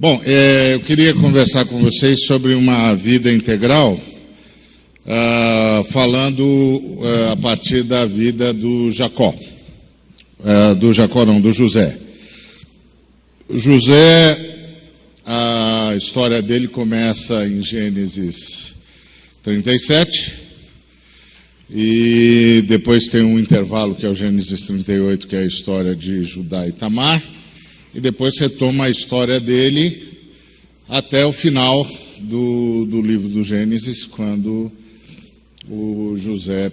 Bom, eu queria conversar com vocês sobre uma vida integral, falando a partir da vida do Jacó. Do José. José, a história dele começa em Gênesis 37, e depois tem um intervalo que é o Gênesis 38, que é a história de Judá e Tamar, e depois retoma a história dele até o final do livro do Gênesis, quando o José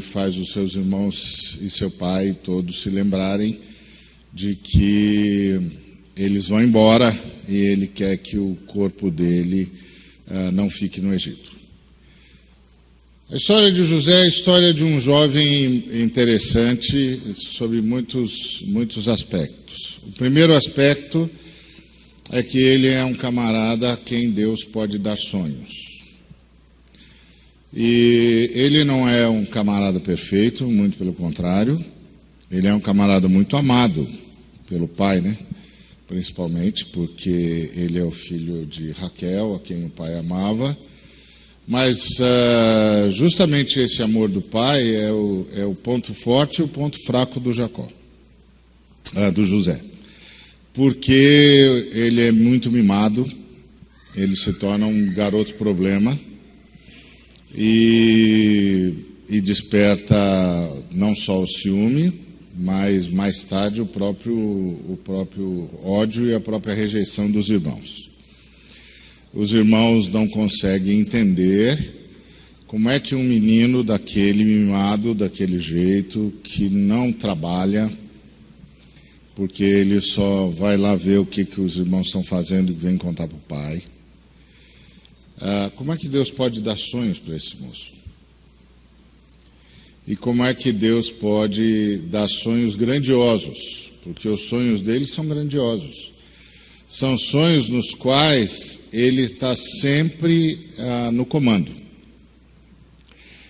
faz os seus irmãos e seu pai todos se lembrarem de que eles vão embora e ele quer que o corpo dele não fique no Egito. A história de José é a história de um jovem interessante sob muitos aspectos. O primeiro aspecto é que ele é um camarada a quem Deus pode dar sonhos. E ele não é um camarada perfeito, muito pelo contrário. Ele é um camarada muito amado pelo pai, né? Principalmente porque ele é o filho de Raquel, a quem o pai amava. Mas justamente esse amor do pai é o ponto forte e o ponto fraco do do José. Porque ele é muito mimado, ele se torna um garoto problema e desperta não só o ciúme, mas mais tarde o próprio ódio e a própria rejeição dos irmãos. Os irmãos não conseguem entender como é que um menino daquele mimado, daquele jeito, que não trabalha, porque ele só vai lá ver o que os irmãos estão fazendo e vem contar para o pai. Como é que Deus pode dar sonhos para esse moço? E como é que Deus pode dar sonhos grandiosos? Porque os sonhos dele são grandiosos. São sonhos nos quais ele está sempre no comando.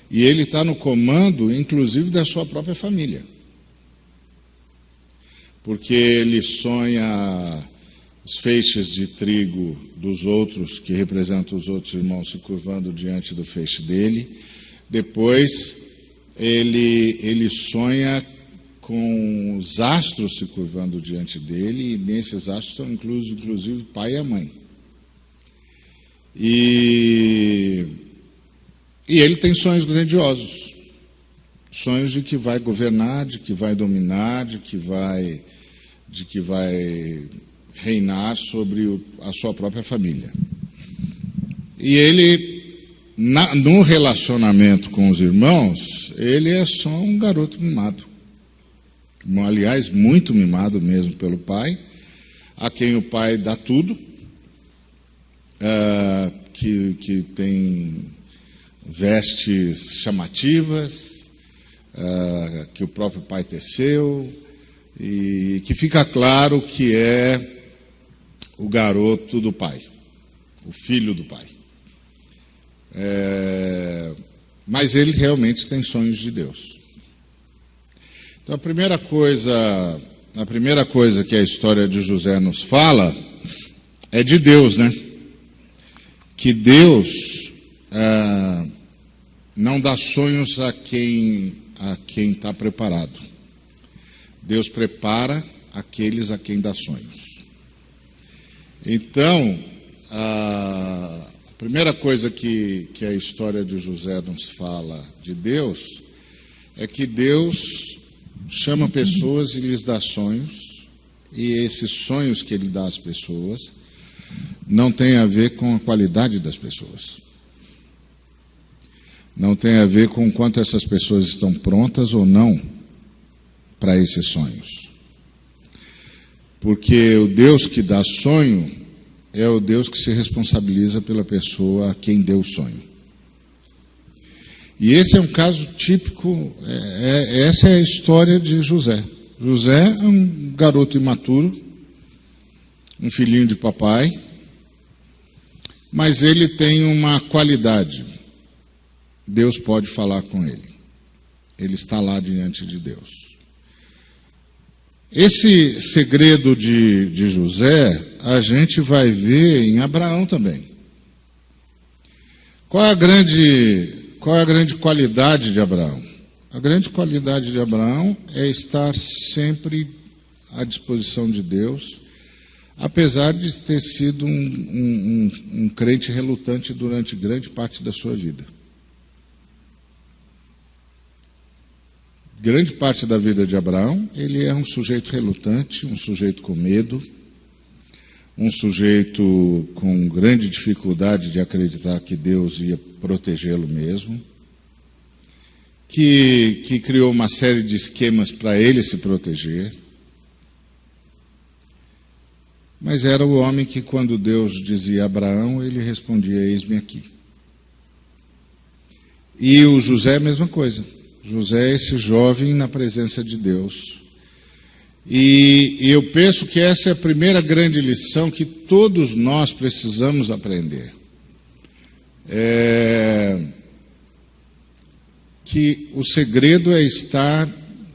E ele está no comando, inclusive, da sua própria família. Porque ele sonha os feixes de trigo dos outros, que representam os outros irmãos, se curvando diante do feixe dele. Depois, ele sonha com os astros se curvando diante dele, e nesses astros estão inclusive o pai e a mãe. E ele tem sonhos grandiosos, sonhos de que vai governar, de que vai dominar, de que vai reinar sobre a sua própria família. E ele, no relacionamento com os irmãos, ele é só um garoto mimado. Aliás, muito mimado mesmo pelo pai, a quem o pai dá tudo, que tem vestes chamativas, que o próprio pai teceu, e que fica claro que é o garoto do pai, o filho do pai. Mas ele realmente tem sonhos de Deus. Então, a primeira coisa que a história de José nos fala é de Deus, né? Que Deus não dá sonhos a quem está preparado. Deus prepara aqueles a quem dá sonhos. Então, a primeira coisa que a história de José nos fala de Deus é que Deus chama pessoas e lhes dá sonhos, e esses sonhos que ele dá às pessoas não tem a ver com a qualidade das pessoas. Não tem a ver com quanto essas pessoas estão prontas ou não para esses sonhos. Porque o Deus que dá sonho é o Deus que se responsabiliza pela pessoa a quem deu o sonho. E esse é um caso típico, essa é a história de José. José é um garoto imaturo, um filhinho de papai, mas ele tem uma qualidade. Deus pode falar com ele. Ele está lá diante de Deus. Esse segredo de José, a gente vai ver em Abraão também. Qual é a grande qualidade de Abraão? A grande qualidade de Abraão é estar sempre à disposição de Deus, apesar de ter sido um crente relutante durante grande parte da sua vida. Grande parte da vida de Abraão, ele é um sujeito relutante, um sujeito com medo, um sujeito com grande dificuldade de acreditar que Deus ia protegê-lo mesmo, que criou uma série de esquemas para ele se proteger. Mas era o homem que, quando Deus dizia a Abraão, ele respondia: eis-me aqui. E o José, a mesma coisa. José é esse jovem na presença de Deus. E eu penso que essa é a primeira grande lição que todos nós precisamos aprender. Que o segredo é estar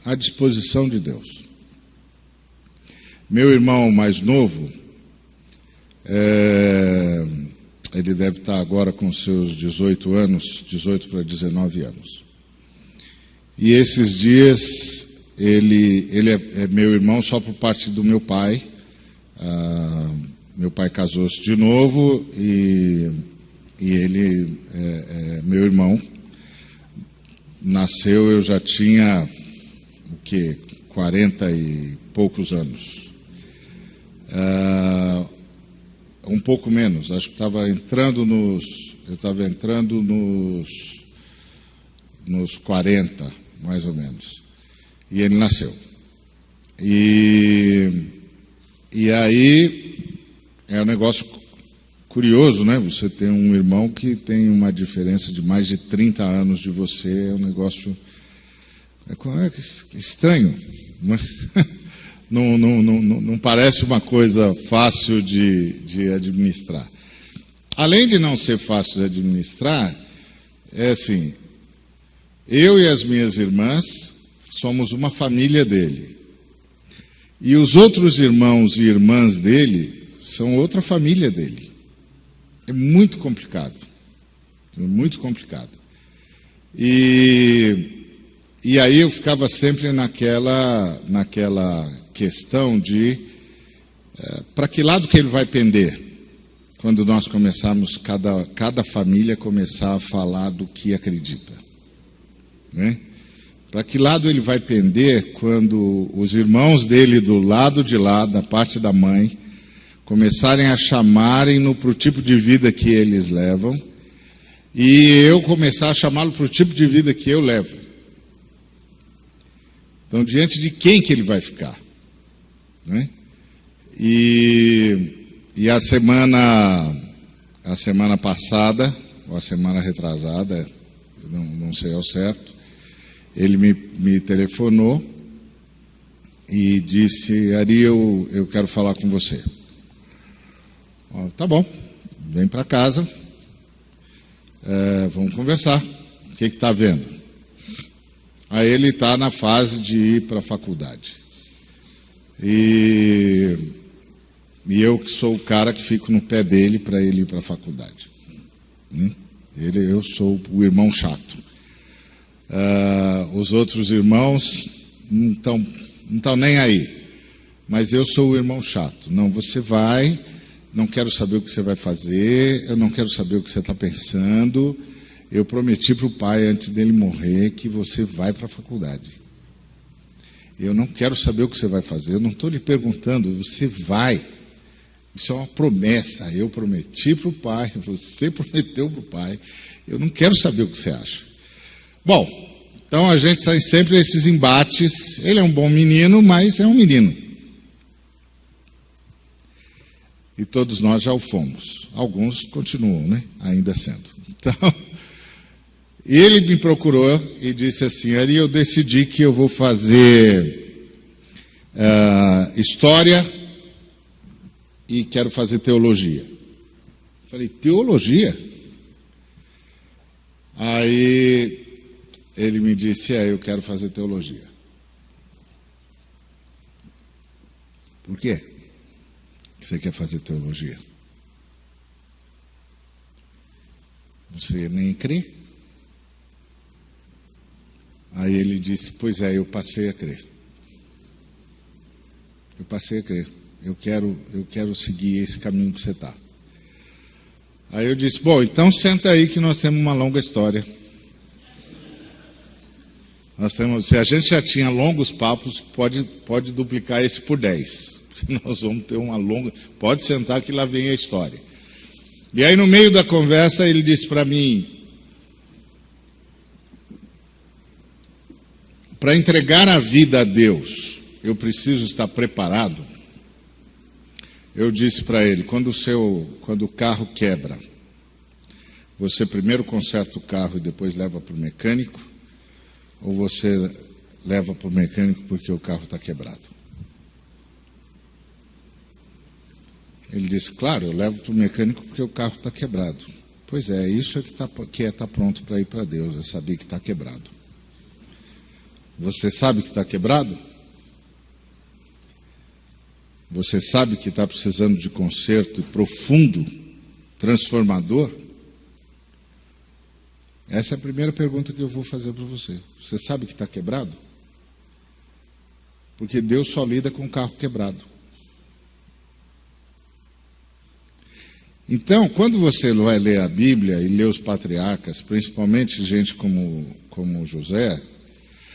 à disposição de Deus. Meu irmão mais novo, ele deve estar agora com seus 18 anos, 18 para 19 anos. E esses dias, ele é meu irmão só por parte do meu pai. Meu pai casou-se de novo e ele é meu irmão. Nasceu, eu já tinha, 40 e poucos anos. Um pouco menos, acho que estava entrando nos 40, mais ou menos. E ele nasceu. E aí é um negócio curioso, né? Você tem um irmão que tem uma diferença de mais de 30 anos de você, é um negócio estranho. Não parece uma coisa fácil de administrar. Além de não ser fácil de administrar, é assim, eu e as minhas irmãs somos uma família dele. E os outros irmãos e irmãs dele são outra família dele. É muito complicado. É muito complicado. E aí eu ficava sempre naquela questão de para que lado que ele vai pender quando nós começarmos, cada família começar a falar do que acredita. Né? Para que lado ele vai pender quando os irmãos dele do lado de lá, da parte da mãe, começarem a chamarem-no para o tipo de vida que eles levam, e eu começar a chamá-lo para o tipo de vida que eu levo. Então, diante de quem que ele vai ficar? Né? E a semana passada, ou a semana retrasada, não sei ao certo, ele me telefonou e disse: Ari, eu quero falar com você. Tá bom, vem para casa, vamos conversar. O que está vendo? Aí ele está na fase de ir para a faculdade. E eu que sou o cara que fico no pé dele para ele ir para a faculdade. Eu sou o irmão chato. Os outros irmãos não estão nem aí. Mas eu sou o irmão chato. Não, você vai, não quero saber o que você vai fazer, eu não quero saber o que você está pensando. Eu prometi para o pai, antes dele morrer, que você vai para a faculdade. Eu não quero saber o que você vai fazer, eu não estou lhe perguntando, você vai. Isso é uma promessa, eu prometi para o pai, você prometeu para o pai, eu não quero saber o que você acha. Bom, então a gente tem sempre esses embates. Ele é um bom menino, mas é um menino. E todos nós já o fomos. Alguns continuam, né? Ainda sendo. Então, ele me procurou e disse assim: Ari, eu decidi que eu vou fazer história e quero fazer teologia. Falei: teologia? Aí ele me disse: eu quero fazer teologia. Por quê que você quer fazer teologia? Você nem crê? Aí ele disse, pois é, eu passei a crer. Eu passei a crer. Eu quero seguir esse caminho que você está. Aí eu disse, bom, então senta aí que nós temos uma longa história. Se a gente já tinha longos papos, pode duplicar esse por 10. Nós vamos ter uma longa... Pode sentar que lá vem a história. E aí no meio da conversa ele disse para mim, para entregar a vida a Deus, eu preciso estar preparado. Eu disse para ele, quando o carro quebra, você primeiro conserta o carro e depois leva para o mecânico, ou você leva para o mecânico porque o carro está quebrado? Ele disse, claro, eu levo para o mecânico porque o carro está quebrado. Pois é, isso é que é estar pronto para ir para Deus, é saber que está quebrado. Você sabe que está quebrado? Você sabe que está precisando de conserto profundo, transformador? Essa é a primeira pergunta que eu vou fazer para você. Você sabe que está quebrado? Porque Deus só lida com carro quebrado. Então, quando você vai ler a Bíblia e ler os patriarcas, principalmente gente como José,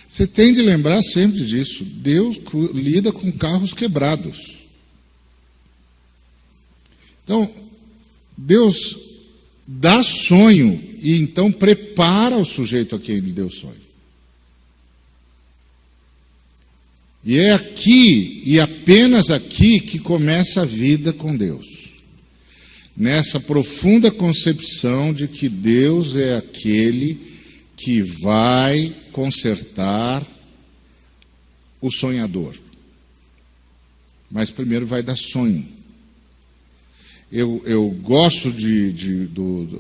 você tem de lembrar sempre disso. Deus lida com carros quebrados. Então, Deus dá sonho e então prepara o sujeito a quem ele deu sonho. E é aqui, e apenas aqui, que começa a vida com Deus. Nessa profunda concepção de que Deus é aquele que vai consertar o sonhador. Mas primeiro vai dar sonho. Eu gosto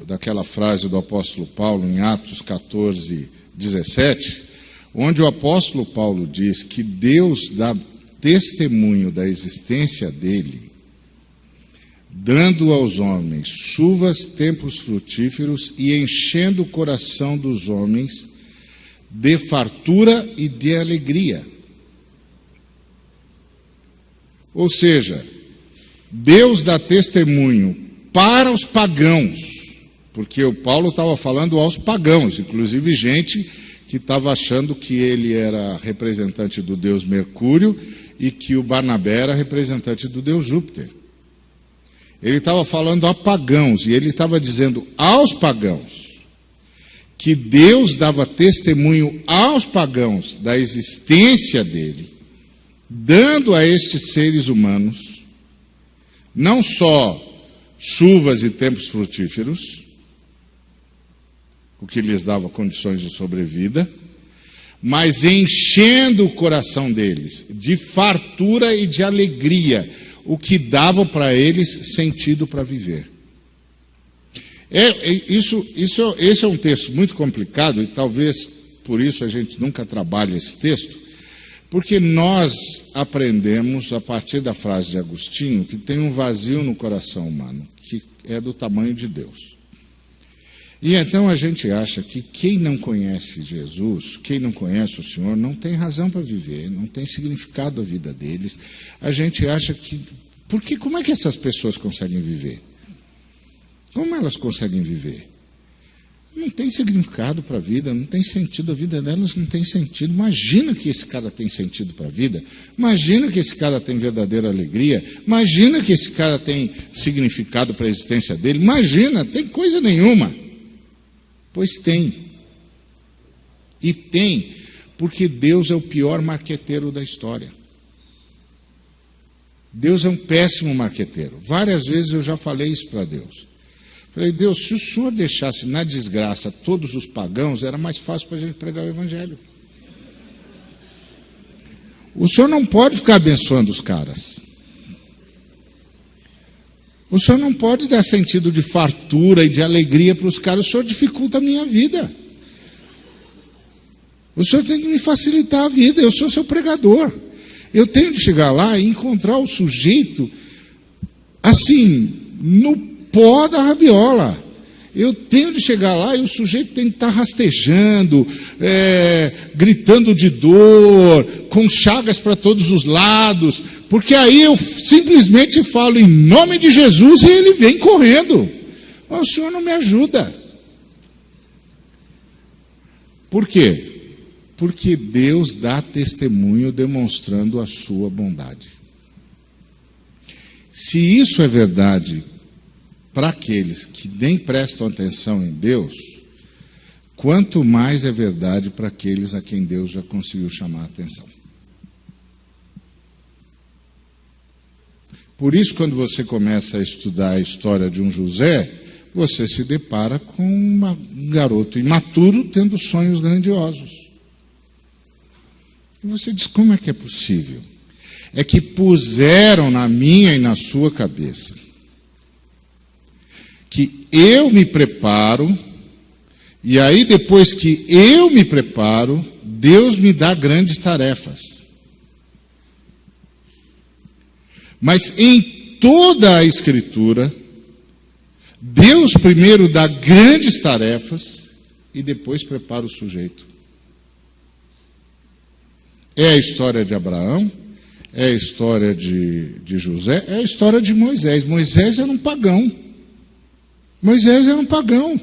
daquela frase do apóstolo Paulo em Atos 14, 17, onde o apóstolo Paulo diz que Deus dá testemunho da existência dele, dando aos homens chuvas, tempos frutíferos e enchendo o coração dos homens de fartura e de alegria. Ou seja, Deus dá testemunho para os pagãos, porque o Paulo estava falando aos pagãos, inclusive gente que estava achando que ele era representante do deus Mercúrio e que o Barnabé era representante do deus Júpiter. Ele estava falando a pagãos, e ele estava dizendo aos pagãos que Deus dava testemunho aos pagãos da existência dele, dando a estes seres humanos não só chuvas e tempos frutíferos, o que lhes dava condições de sobrevida, mas enchendo o coração deles de fartura e de alegria, o que dava para eles sentido para viver. Esse é um texto muito complicado, e talvez por isso a gente nunca trabalha esse texto, porque nós aprendemos, a partir da frase de Agostinho, que tem um vazio no coração humano, que é do tamanho de Deus. E então a gente acha que quem não conhece Jesus, quem não conhece o Senhor, não tem razão para viver, não tem significado a vida deles. A gente acha que... Porque como é que essas pessoas conseguem viver? Como elas conseguem viver? Não tem significado para a vida, não tem sentido, a vida delas não tem sentido. Imagina que esse cara tem sentido para a vida, imagina que esse cara tem verdadeira alegria, imagina que esse cara tem significado para a existência dele, imagina, tem coisa nenhuma. Pois tem. E tem, porque Deus é o pior marqueteiro da história. Deus é um péssimo marqueteiro. Várias vezes eu já falei isso para Deus. Falei, Deus, se o Senhor deixasse na desgraça todos os pagãos, era mais fácil para a gente pregar o Evangelho. O Senhor não pode ficar abençoando os caras. O Senhor não pode dar sentido de fartura e de alegria para os caras. O Senhor dificulta a minha vida. O Senhor tem que me facilitar a vida. Eu sou seu pregador. Eu tenho de chegar lá e encontrar o sujeito, assim, no pó da rabiola. Eu tenho de chegar lá e o sujeito tem que estar rastejando, gritando de dor, com chagas para todos os lados, porque aí eu simplesmente falo em nome de Jesus e ele vem correndo. O senhor não me ajuda. Por quê? Porque Deus dá testemunho demonstrando a sua bondade. Se isso é verdade para aqueles que nem prestam atenção em Deus, quanto mais é verdade para aqueles a quem Deus já conseguiu chamar a atenção. Por isso, quando você começa a estudar a história de um José, você se depara com um garoto imaturo tendo sonhos grandiosos. E você diz, como é que é possível? É que puseram na minha e na sua cabeça que eu me preparo, e aí depois que eu me preparo, Deus me dá grandes tarefas. Mas em toda a Escritura, Deus primeiro dá grandes tarefas e depois prepara o sujeito. É a história de Abraão, é a história de José, é a história de Moisés. Moisés era um pagão. Moisés era um pagão.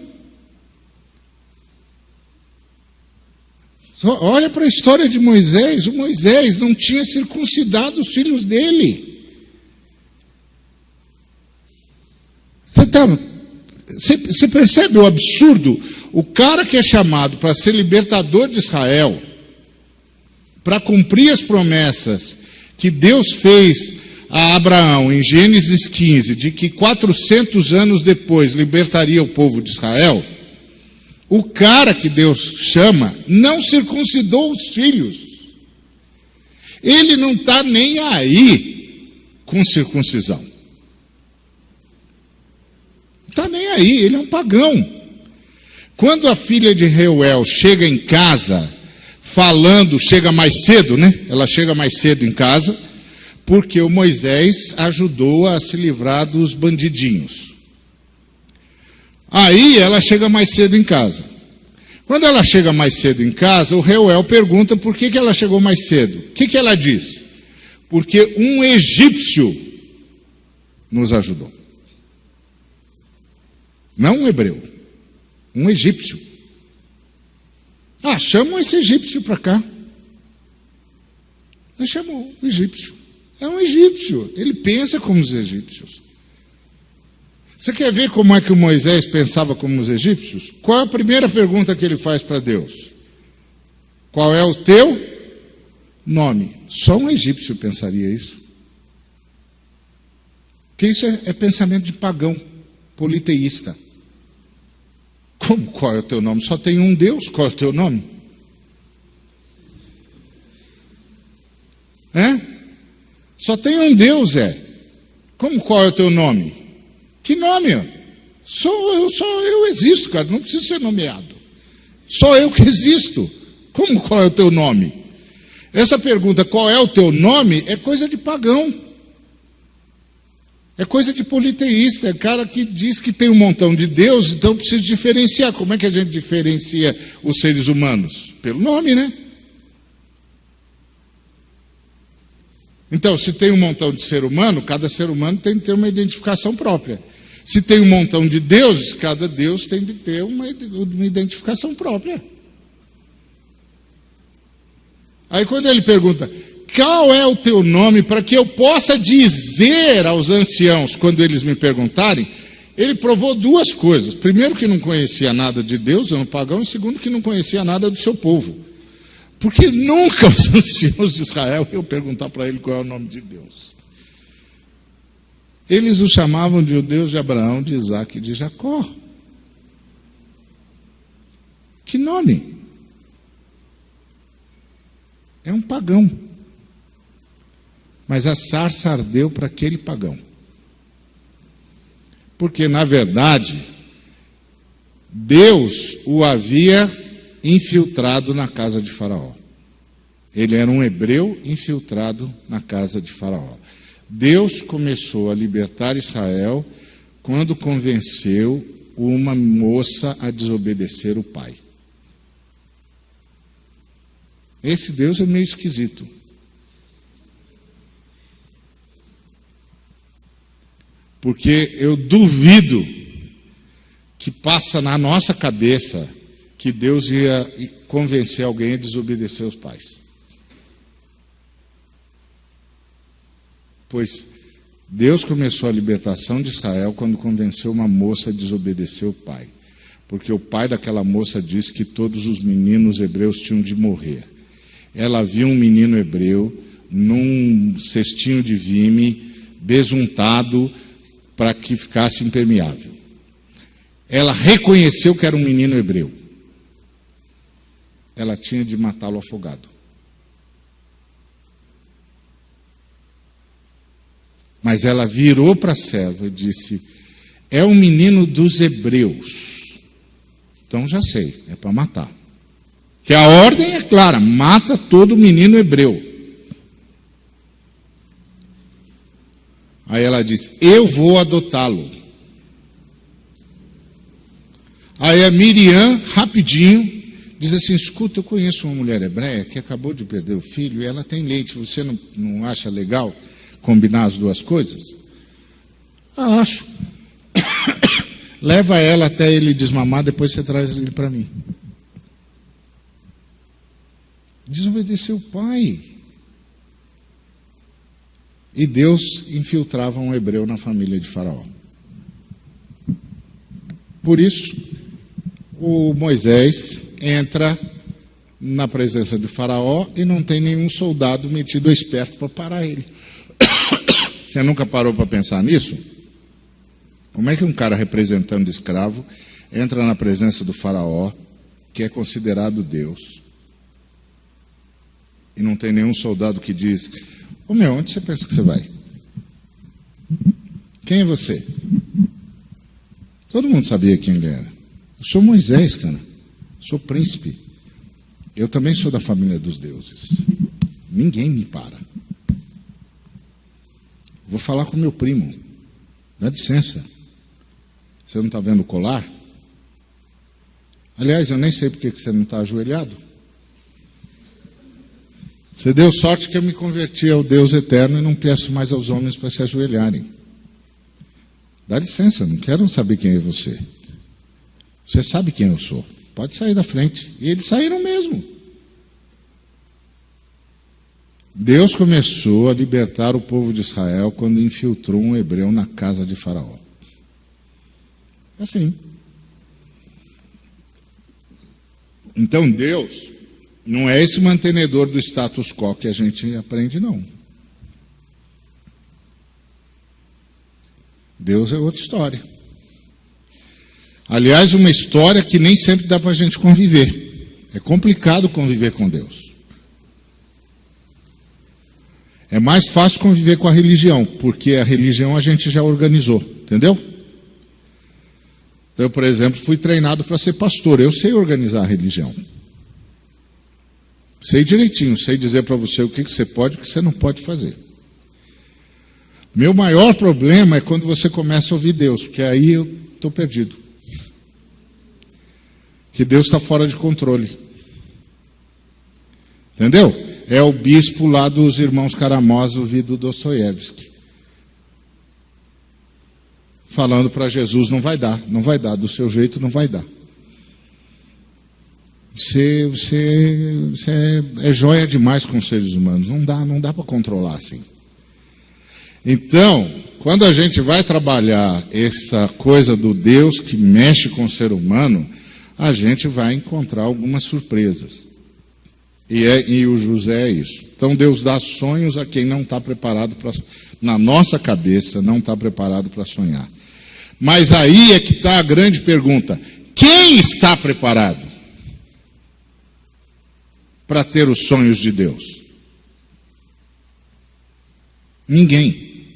Olha para a história de Moisés. O Moisés não tinha circuncidado os filhos dele. Você percebe o absurdo? O cara que é chamado para ser libertador de Israel, para cumprir as promessas que Deus fez a Abraão, em Gênesis 15, de que 400 anos depois libertaria o povo de Israel, o cara que Deus chama não circuncidou os filhos. Ele não está nem aí com circuncisão. Não está nem aí, ele é um pagão. Quando a filha de Reuel chega em casa, chega mais cedo, né? Ela chega mais cedo em casa, porque o Moisés ajudou a se livrar dos bandidinhos. Aí ela chega mais cedo em casa. Quando ela chega mais cedo em casa, o Reuel pergunta por que ela chegou mais cedo. O que ela diz? Porque um egípcio nos ajudou. Não um hebreu, um egípcio. Chamam esse egípcio para cá. Chamou o egípcio. É um egípcio, ele pensa como os egípcios. Você quer ver como é que o Moisés pensava como os egípcios? Qual é a primeira pergunta que ele faz para Deus? Qual é o teu nome? Só um egípcio pensaria isso. Porque isso é pensamento de pagão, politeísta. Como? Qual é o teu nome? Só tem um Deus, qual é o teu nome? Só tem um Deus, Como, qual é o teu nome? Que nome? Só eu existo, cara, não preciso ser nomeado. Só eu que existo. Como, qual é o teu nome? Essa pergunta, qual é o teu nome, é coisa de pagão. É coisa de politeísta, é cara que diz que tem um montão de Deus, então precisa diferenciar. Como é que a gente diferencia os seres humanos? Pelo nome, né? Então, se tem um montão de ser humano, cada ser humano tem que ter uma identificação própria. Se tem um montão de deuses, cada deus tem de ter uma identificação própria. Aí quando ele pergunta, qual é o teu nome, para que eu possa dizer aos anciãos, quando eles me perguntarem, ele provou duas coisas. Primeiro, que não conhecia nada de Deus, era um pagão, e segundo, que não conhecia nada do seu povo. Porque nunca os anciãos de Israel iam perguntar para ele qual é o nome de Deus. Eles o chamavam de o Deus de Abraão, de Isaac e de Jacó. Que nome? É um pagão. Mas a sarça ardeu para aquele pagão. Porque, na verdade, Deus o havia infiltrado na casa de Faraó. Ele era um hebreu infiltrado na casa de Faraó. Deus começou a libertar Israel quando convenceu uma moça a desobedecer o pai. Esse Deus é meio esquisito. Porque eu duvido que passa na nossa cabeça que Deus ia convencer alguém a desobedecer os pais. Pois Deus começou a libertação de Israel quando convenceu uma moça a desobedecer o pai. Porque o pai daquela moça disse que todos os meninos hebreus tinham de morrer. Ela viu um menino hebreu num cestinho de vime, besuntado, para que ficasse impermeável. Ela reconheceu que era um menino hebreu. Ela tinha de matá-lo afogado. Mas ela virou para a serva e disse: é um menino dos hebreus. Então já sei, é para matar. Que a ordem é clara: mata todo menino hebreu. Aí ela diz: eu vou adotá-lo. Aí a Miriam, rapidinho, diz assim: escuta, eu conheço uma mulher hebreia que acabou de perder o filho e ela tem leite. Você não acha legal combinar as duas coisas? Acho. Leva ela até ele desmamar, depois você traz ele para mim. Desobedeceu o pai. E Deus infiltrava um hebreu na família de Faraó. Por isso, o Moisés entra na presença de Faraó e não tem nenhum soldado metido esperto para parar ele. Você nunca parou para pensar nisso? Como é que um cara representando escravo entra na presença do Faraó, que é considerado Deus, e não tem nenhum soldado que diz: ô meu, onde você pensa que você vai? Quem é você? Todo mundo sabia quem ele era. Eu sou Moisés, cara. Sou príncipe. Eu também sou da família dos deuses. Ninguém me para. Vou falar com meu primo. Dá licença. Você não está vendo o colar? Aliás, eu nem sei porque você não está ajoelhado. Você deu sorte que eu me converti ao Deus eterno e não peço mais aos homens para se ajoelharem. Dá licença, não quero saber quem é você. Você sabe quem eu sou. Pode sair da frente. E eles saíram mesmo. Deus começou a libertar o povo de Israel quando infiltrou um hebreu na casa de Faraó. Assim. Então Deus não é esse mantenedor do status quo que a gente aprende, não. Deus é outra história. Aliás, uma história que nem sempre dá para a gente conviver. É complicado conviver com Deus. É mais fácil conviver com a religião, porque a religião a gente já organizou, entendeu? Então, eu, por exemplo, fui treinado para ser pastor. Eu sei organizar a religião. Sei direitinho, sei dizer para você o que você pode e o que você não pode fazer. Meu maior problema é quando você começa a ouvir Deus, porque aí eu estou perdido. Que Deus está fora de controle. Entendeu? É o bispo lá dos irmãos Karamazov ouvido do Dostoiévski. Falando para Jesus: não vai dar, do seu jeito não vai dar. Você é joia demais com os seres humanos, não dá para controlar assim. Então, quando a gente vai trabalhar essa coisa do Deus que mexe com o ser humano, a gente vai encontrar algumas surpresas. E o José é isso. Então Deus dá sonhos a quem não está preparado para, na nossa cabeça, não está preparado para sonhar. Mas aí é que está a grande pergunta: quem está preparado para ter os sonhos de Deus? Ninguém.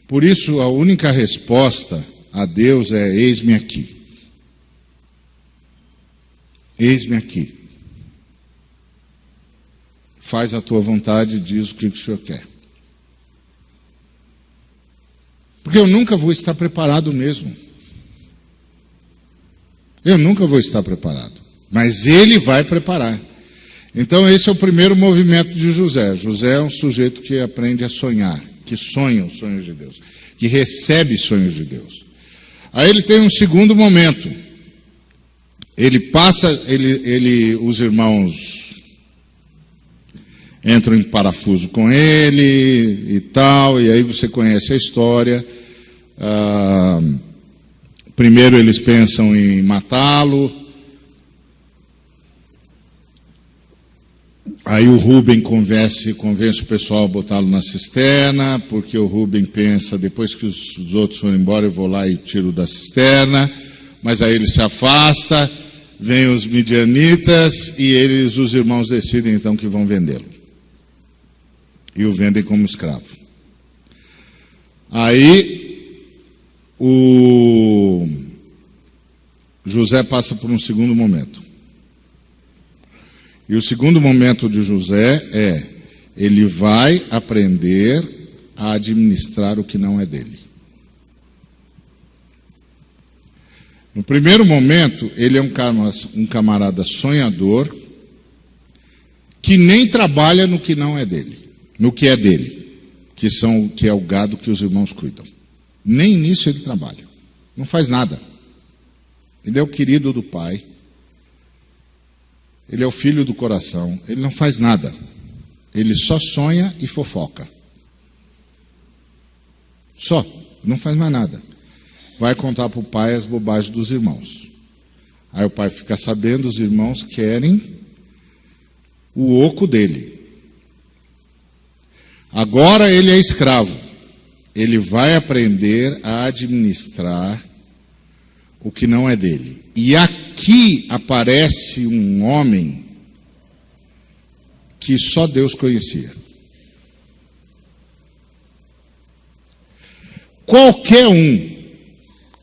Por isso a única resposta a Deus é: eis-me aqui. Eis-me aqui. faz a tua vontade, diz o que o Senhor quer. Porque eu nunca vou estar preparado mesmo. Eu nunca vou estar preparado. Mas Ele vai preparar. Então esse é o primeiro movimento de José. José é um sujeito que aprende a sonhar, que sonha os sonhos de Deus, que recebe sonhos de Deus. Aí ele tem um segundo momento. Ele passa, os irmãos entram em parafuso com ele e tal, e aí você conhece a história. Primeiro eles pensam em matá-lo. Aí o Rúben convence o pessoal a botá-lo na cisterna, porque o Rúben pensa, depois que os outros foram embora, eu vou lá e tiro da cisterna. Mas aí ele se afasta, vem os midianitas e os irmãos decidem então que vão vendê-lo. E o vendem como escravo. Aí o José passa por um segundo momento. E o segundo momento de José ele vai aprender a administrar o que não é dele. No primeiro momento, ele é um camarada sonhador, que nem trabalha no que não é dele, no que é dele, que é o gado que os irmãos cuidam. Nem nisso ele trabalha, não faz nada. Ele é o querido do pai. Ele é o filho do coração, ele não faz nada. Ele só sonha e fofoca. Só, não faz mais nada. Vai contar para o pai as bobagens dos irmãos. Aí o pai fica sabendo, os irmãos querem o oco dele. Agora ele é escravo. Ele vai aprender a administrar o que não é dele. E aqui aparece um homem que só Deus conhecia. Qualquer um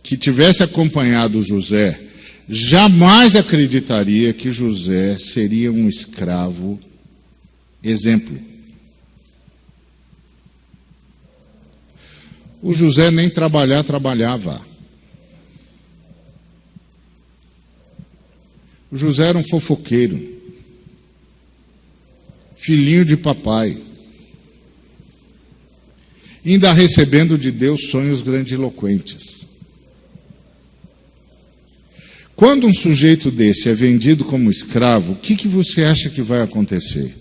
que tivesse acompanhado José jamais acreditaria que José seria um escravo exemplo. O José nem trabalhava. O José era um fofoqueiro, filhinho de papai, ainda recebendo de Deus sonhos grandiloquentes. Quando um sujeito desse é vendido como escravo, o que você acha que vai acontecer?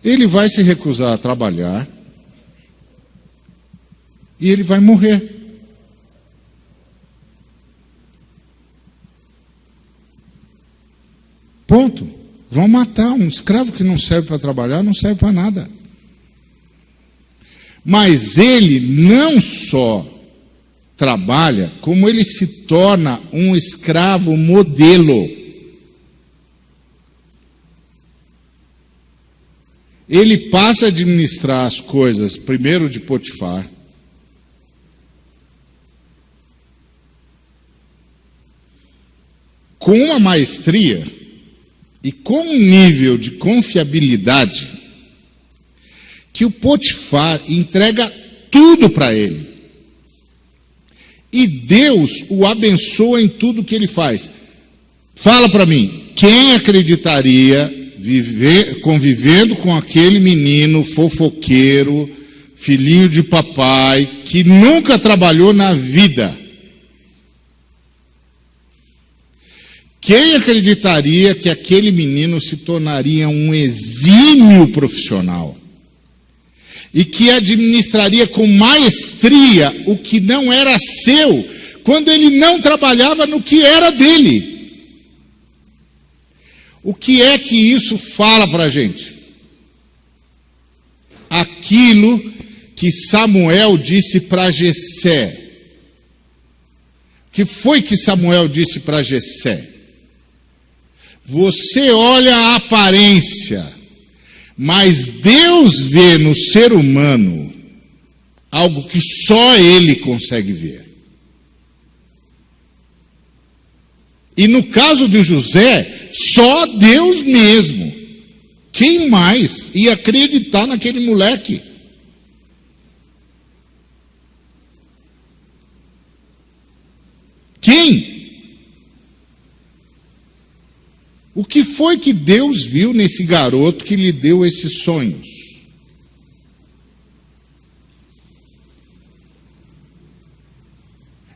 Ele vai se recusar a trabalhar e ele vai morrer. Ponto. Vão matar um escravo que não serve para trabalhar, não serve para nada. Mas ele não só trabalha, como ele se torna um escravo modelo. Ele passa a administrar as coisas, primeiro de Potifar, com uma maestria e com um nível de confiabilidade que o Potifar entrega tudo para ele. E Deus o abençoa em tudo que ele faz. Fala para mim, quem acreditaria convivendo com aquele menino fofoqueiro, filhinho de papai, que nunca trabalhou na vida? Quem acreditaria que aquele menino se tornaria um exímio profissional e que administraria com maestria o que não era seu, quando ele não trabalhava no que era dele? O que é que isso fala para a gente? Aquilo que Samuel disse para Jessé. O que foi que Samuel disse para Jessé? Você olha a aparência, mas Deus vê no ser humano algo que só Ele consegue ver. E no caso de José, só Deus mesmo. Quem mais ia acreditar naquele moleque? Quem? O que foi que Deus viu nesse garoto que lhe deu esses sonhos?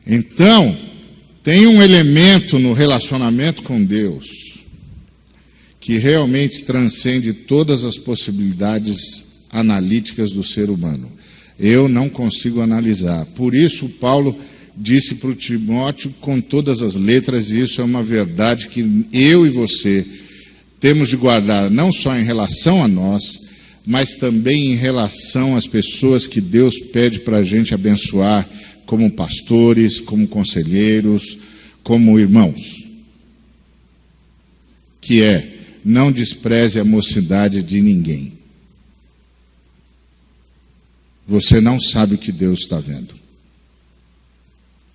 Então, tem um elemento no relacionamento com Deus que realmente transcende todas as possibilidades analíticas do ser humano. Eu não consigo analisar. Por isso, Paulo disse para o Timóteo com todas as letras, e isso é uma verdade que eu e você temos de guardar, não só em relação a nós, mas também em relação às pessoas que Deus pede para a gente abençoar, como pastores, como conselheiros, como irmãos. Que é, não despreze a mocidade de ninguém. Você não sabe o que Deus está vendo.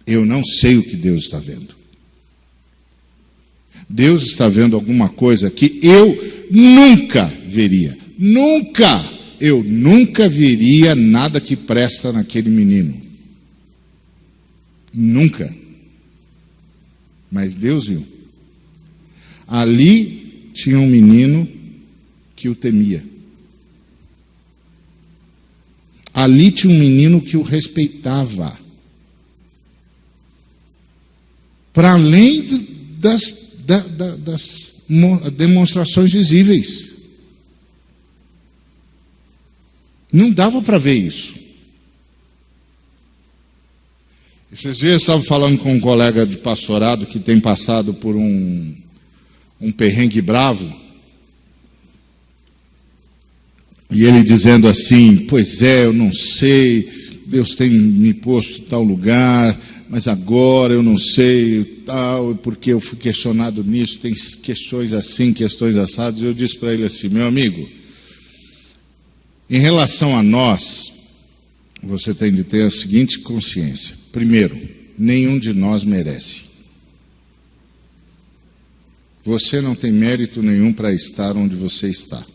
Eu não sei o que Deus está vendo. Deus está vendo alguma coisa que eu nunca veria. Nunca! Eu nunca veria nada que presta naquele menino. Nunca. Mas Deus viu. Ali tinha um menino que o temia. Ali tinha um menino que o respeitava. Para além das demonstrações visíveis. Não dava para ver isso. Esses dias eu estava falando com um colega de pastorado que tem passado por um perrengue bravo. E ele dizendo assim, pois é, eu não sei, Deus tem me posto em tal lugar, mas agora eu não sei, tal, porque eu fui questionado nisso, tem questões assim, questões assadas. Eu disse para ele assim, meu amigo, em relação a nós, você tem de ter a seguinte consciência. Primeiro, nenhum de nós merece. Você não tem mérito nenhum para estar onde você está.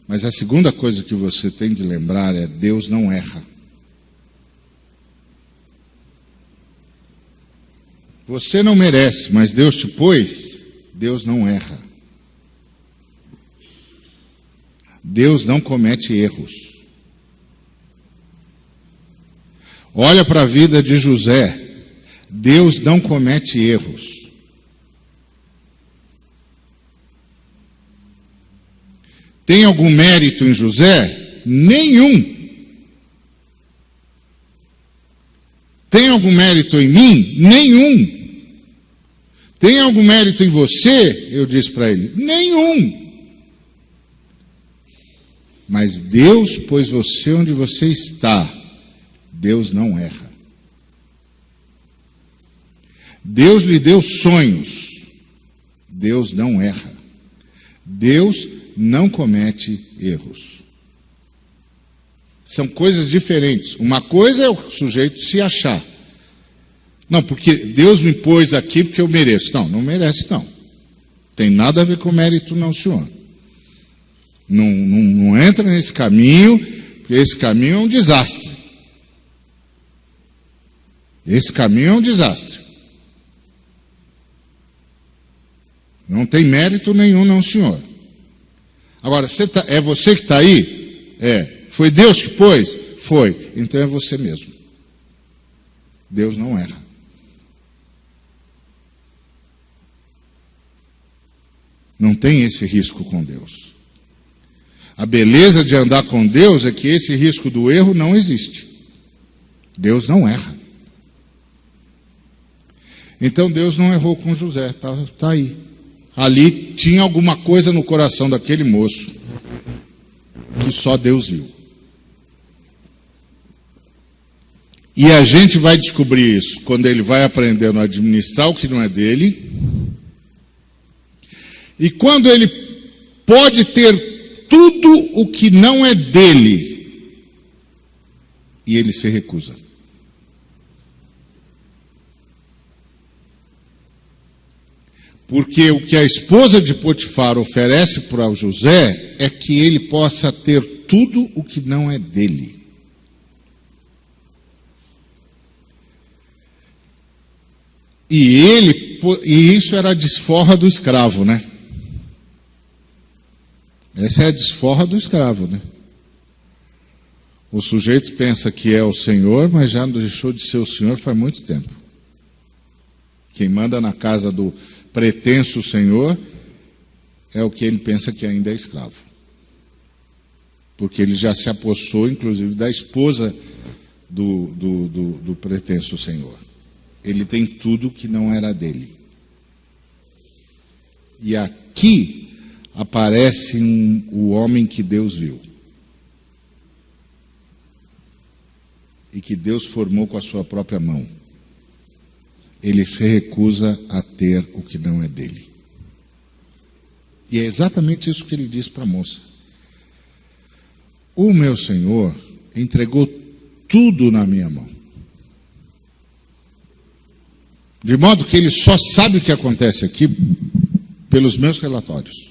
Mas a segunda coisa que você tem de lembrar é: Deus não erra. Você não merece, mas Deus te pôs, Deus não erra. Deus não comete erros. Olha para a vida de José. Deus não comete erros. Tem algum mérito em José? Nenhum. Tem algum mérito em mim? Nenhum. Tem algum mérito em você? Eu disse para ele, nenhum. Mas Deus pôs você onde você está. Deus não erra. Deus lhe deu sonhos. Deus não erra. Deus não comete erros. São coisas diferentes. Uma coisa é o sujeito se achar. Não, porque Deus me pôs aqui porque eu mereço. Não, não merece não. Tem nada a ver com mérito não, senhor. Não entra nesse caminho, porque esse caminho é um desastre. Esse caminho é um desastre. Não tem mérito nenhum não, senhor. Agora, é você que está aí? É. Foi Deus que pôs? Foi. Então é você mesmo. Deus não erra. Não tem esse risco com Deus. A beleza de andar com Deus é que esse risco do erro não existe. Deus não erra. Então Deus não errou com José, tá aí. Ali tinha alguma coisa no coração daquele moço que só Deus viu. E a gente vai descobrir isso quando ele vai aprendendo a administrar o que não é dele. E quando ele pode ter tudo o que não é dele, e ele se recusa. Porque o que a esposa de Potifar oferece para José é que ele possa ter tudo o que não é dele. E isso era a desforra do escravo, né? Essa é a desforra do escravo, né? O sujeito pensa que é o senhor, mas já deixou de ser o senhor faz muito tempo. Quem manda na casa do pretenso senhor é o que ele pensa que ainda é escravo. Porque ele já se apossou, inclusive, da esposa do pretenso senhor. Ele tem tudo que não era dele. E aqui aparece o homem que Deus viu. E que Deus formou com a sua própria mão. Ele se recusa a ter o que não é dele. E é exatamente isso que ele diz para a moça. O meu Senhor entregou tudo na minha mão. De modo que ele só sabe o que acontece aqui pelos meus relatórios.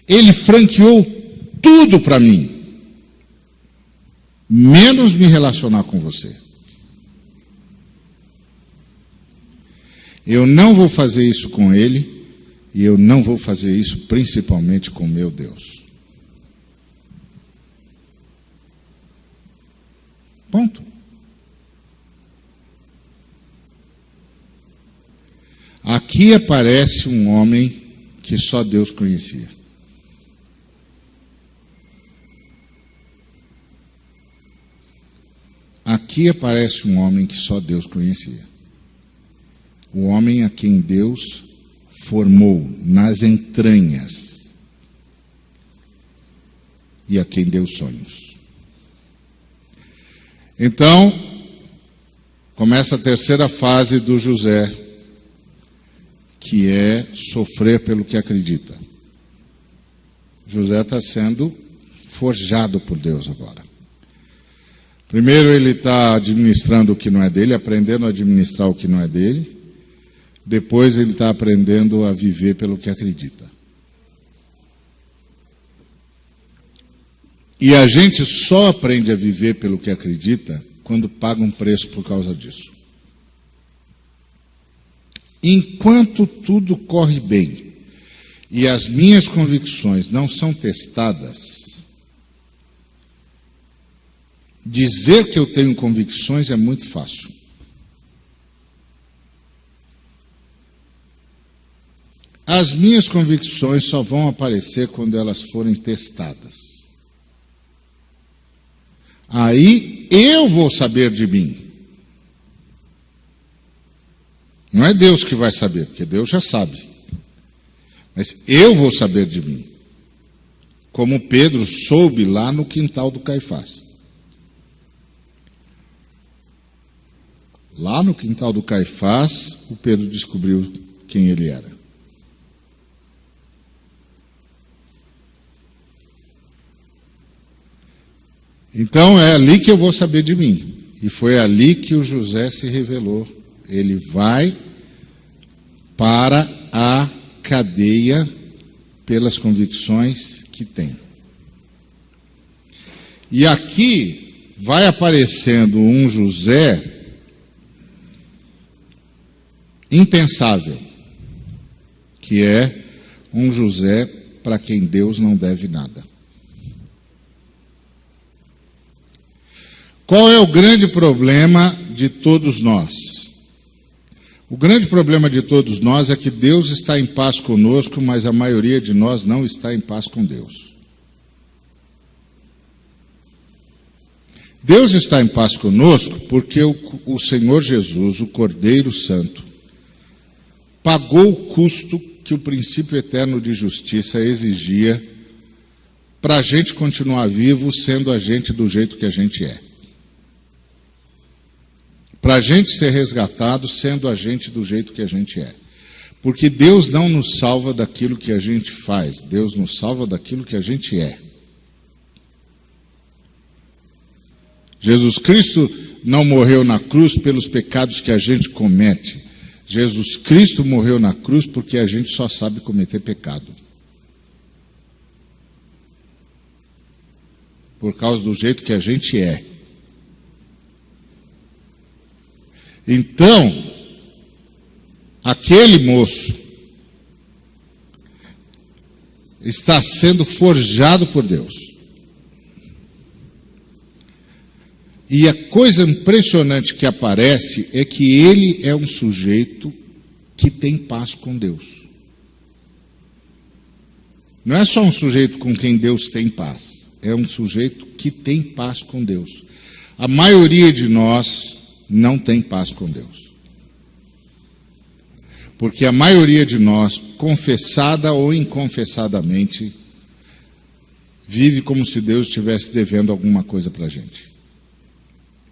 Ele franqueou tudo para mim, menos me relacionar com você. Eu não vou fazer isso com ele, e eu não vou fazer isso principalmente com meu Deus. Ponto. Aqui aparece um homem que só Deus conhecia. Aqui aparece um homem que só Deus conhecia. O homem a quem Deus formou nas entranhas e a quem deu sonhos. Então, começa a terceira fase do José, que é sofrer pelo que acredita. José está sendo forjado por Deus agora. Primeiro ele está administrando o que não é dele, aprendendo a administrar o que não é dele. Depois ele está aprendendo a viver pelo que acredita. E a gente só aprende a viver pelo que acredita quando paga um preço por causa disso. Enquanto tudo corre bem e as minhas convicções não são testadas, dizer que eu tenho convicções é muito fácil. As minhas convicções só vão aparecer quando elas forem testadas. Aí eu vou saber de mim. Não é Deus que vai saber, porque Deus já sabe. Mas eu vou saber de mim. Como Pedro soube lá no quintal do Caifás. Lá no quintal do Caifás, o Pedro descobriu quem ele era. Então é ali que eu vou saber de mim. E foi ali que o José se revelou. Ele vai para a cadeia pelas convicções que tem. E aqui vai aparecendo um José impensável, que é um José para quem Deus não deve nada. Qual é o grande problema de todos nós? O grande problema de todos nós é que Deus está em paz conosco, mas a maioria de nós não está em paz com Deus. Deus está em paz conosco porque o Senhor Jesus, o Cordeiro Santo, pagou o custo que o princípio eterno de justiça exigia para a gente continuar vivo sendo a gente do jeito que a gente é. Para a gente ser resgatado sendo a gente do jeito que a gente é. Porque Deus não nos salva daquilo que a gente faz, Deus nos salva daquilo que a gente é. Jesus Cristo não morreu na cruz pelos pecados que a gente comete. Jesus Cristo morreu na cruz porque a gente só sabe cometer pecado. Por causa do jeito que a gente é. Então, aquele moço está sendo forjado por Deus. E a coisa impressionante que aparece é que ele é um sujeito que tem paz com Deus. Não é só um sujeito com quem Deus tem paz, é um sujeito que tem paz com Deus. A maioria de nós não tem paz com Deus. Porque a maioria de nós, confessada ou inconfessadamente, vive como se Deus estivesse devendo alguma coisa para a gente.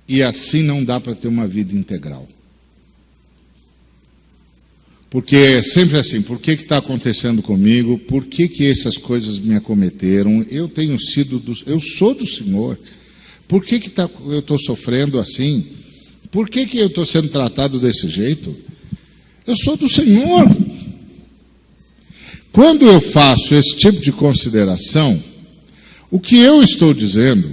E assim não dá para ter uma vida integral. Porque é sempre assim, por que está acontecendo comigo? Por que essas coisas me acometeram? Eu sou do Senhor. Por que eu estou sofrendo assim? Por que eu estou sendo tratado desse jeito? Eu sou do Senhor. Quando eu faço esse tipo de consideração, o que eu estou dizendo